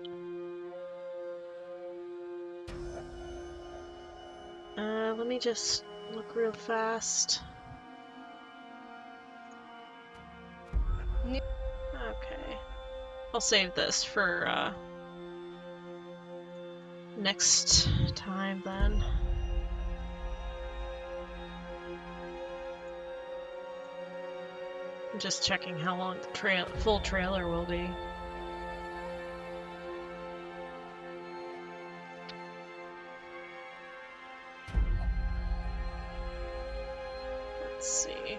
Let me just look real fast. Okay. I'll save this for, next time then. I'm just checking how long the full trailer will be. Let's see.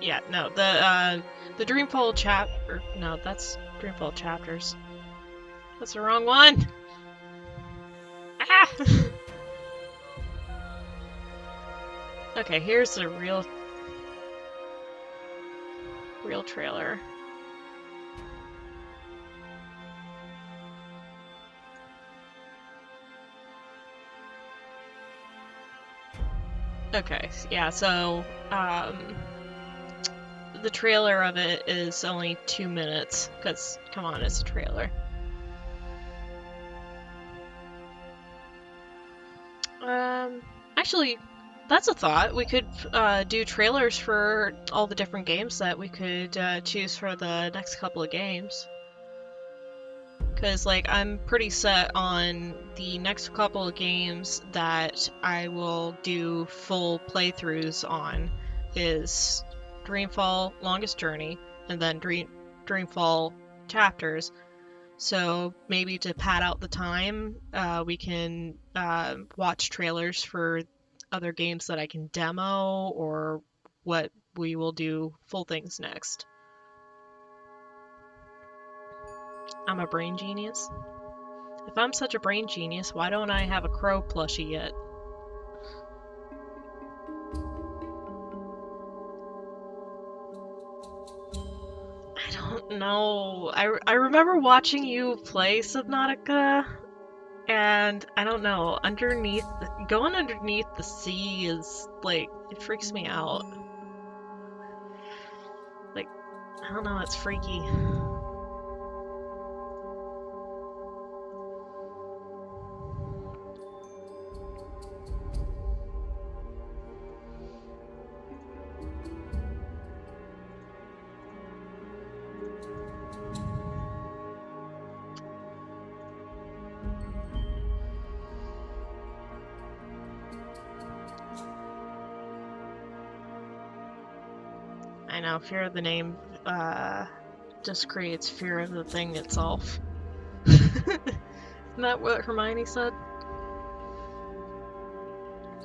Yeah, no, the Dreamfall chapter. No, that's Dreamfall Chapters. That's the wrong one. Ah! Okay, here's the real trailer. Okay, yeah, so, the trailer of it is only 2 minutes, because, come on, it's a trailer. Actually, that's a thought. We could, do trailers for all the different games that we could, choose for the next couple of games. Because, like, I'm pretty set on the next couple of games that I will do full playthroughs on is Dreamfall Longest Journey, and then Dreamfall Chapters. So maybe to pad out the time, we can watch trailers for other games that I can demo, or what we will do full things next. I'm a brain genius. If I'm such a brain genius, why don't I have a crow plushie yet? I don't know. I remember watching you play Subnautica, and I don't know, going underneath the sea is, like, it freaks me out. Like, I don't know, it's freaky. I know, fear of the name just creates fear of the thing itself. Isn't that what Hermione said?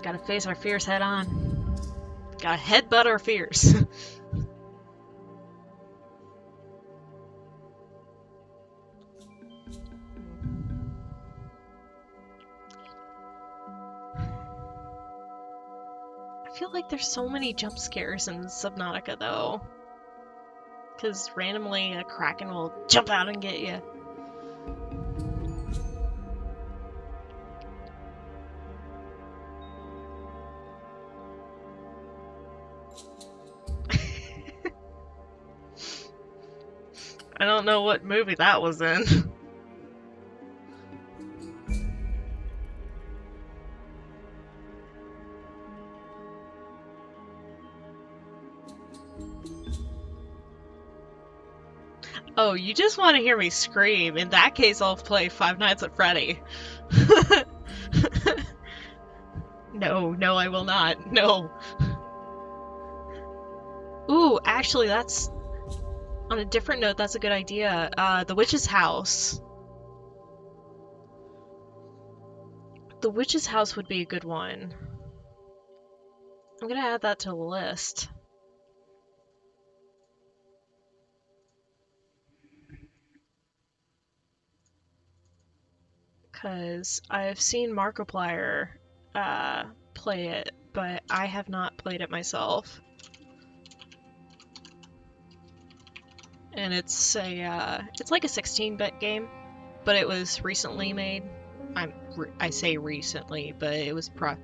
Gotta face our fears head on. Gotta headbutt our fears. I feel like there's so many jump scares in Subnautica, though. Because randomly a kraken will jump out and get you. I don't know what movie that was in. Oh, you just want to hear me scream? In that case, I'll play Five Nights at Freddy. No, I will not. No. Ooh, actually, that's... On a different note, that's a good idea. The Witch's House. The Witch's House would be a good one. I'm gonna add that to the list. Because I've seen Markiplier play it, but I have not played it myself. And it's like a 16-bit game, but it was recently made. I say recently, but it was I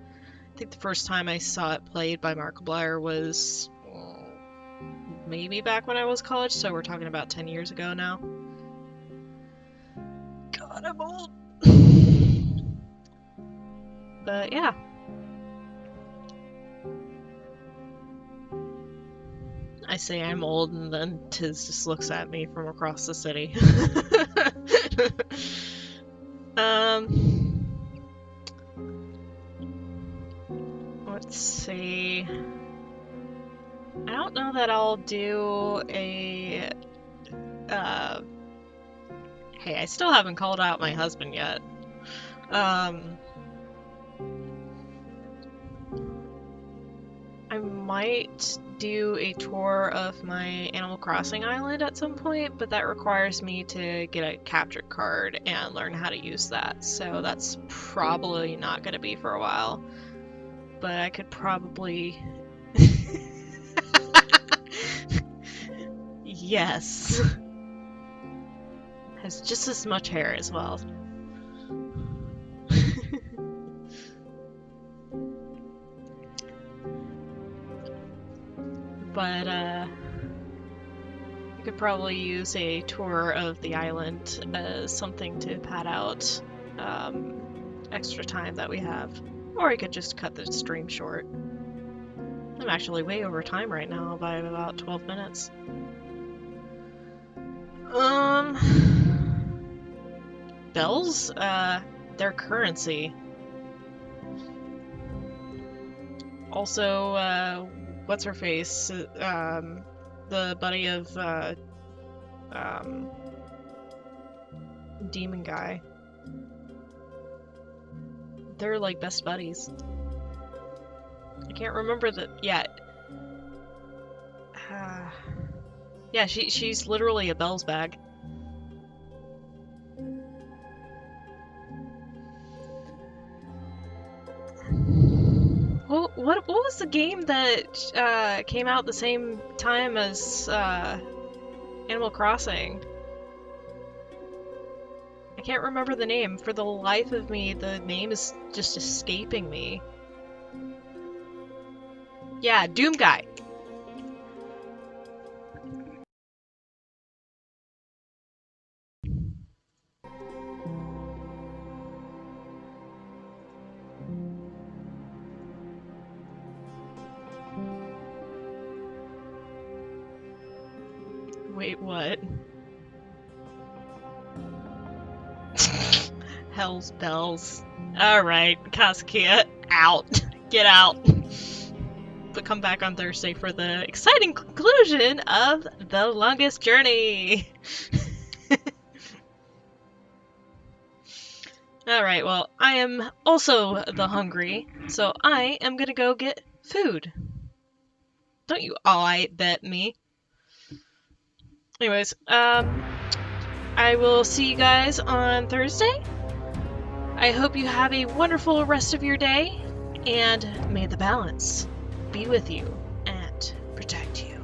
think the first time I saw it played by Markiplier was maybe back when I was college, so we're talking about 10 years ago now. God, I'm old. But yeah. I say I'm old, and then Tiz just looks at me from across the city. Let's see. I don't know that I'll do a... Hey, I still haven't called out my husband yet. I might do a tour of my Animal Crossing island at some point, but that requires me to get a capture card and learn how to use that, so that's probably not going to be for a while. But I could probably... Yes. Has just as much hair as well. But, you could probably use a tour of the island as something to pad out extra time that we have. Or you could just cut the stream short. I'm actually way over time right now by about 12 minutes. Bells? Their currency. Also, what's her face? The buddy of, Demon Guy. They're like best buddies. I can't remember the yet. Yeah, she's literally a Bell's bag. Well, what was the game that came out the same time as Animal Crossing? I can't remember the name. For the life of me, the name is just escaping me. Yeah, Doom Guy. Wait, what? Hell's bells. Alright, Kazukiya, out. Get out. But come back on Thursday for the exciting conclusion of The Longest Journey. Alright, well, I am also the hungry, so I am gonna go get food. Don't you alright bet me. Anyways, I will see you guys on Thursday. I hope you have a wonderful rest of your day, and may the balance be with you and protect you.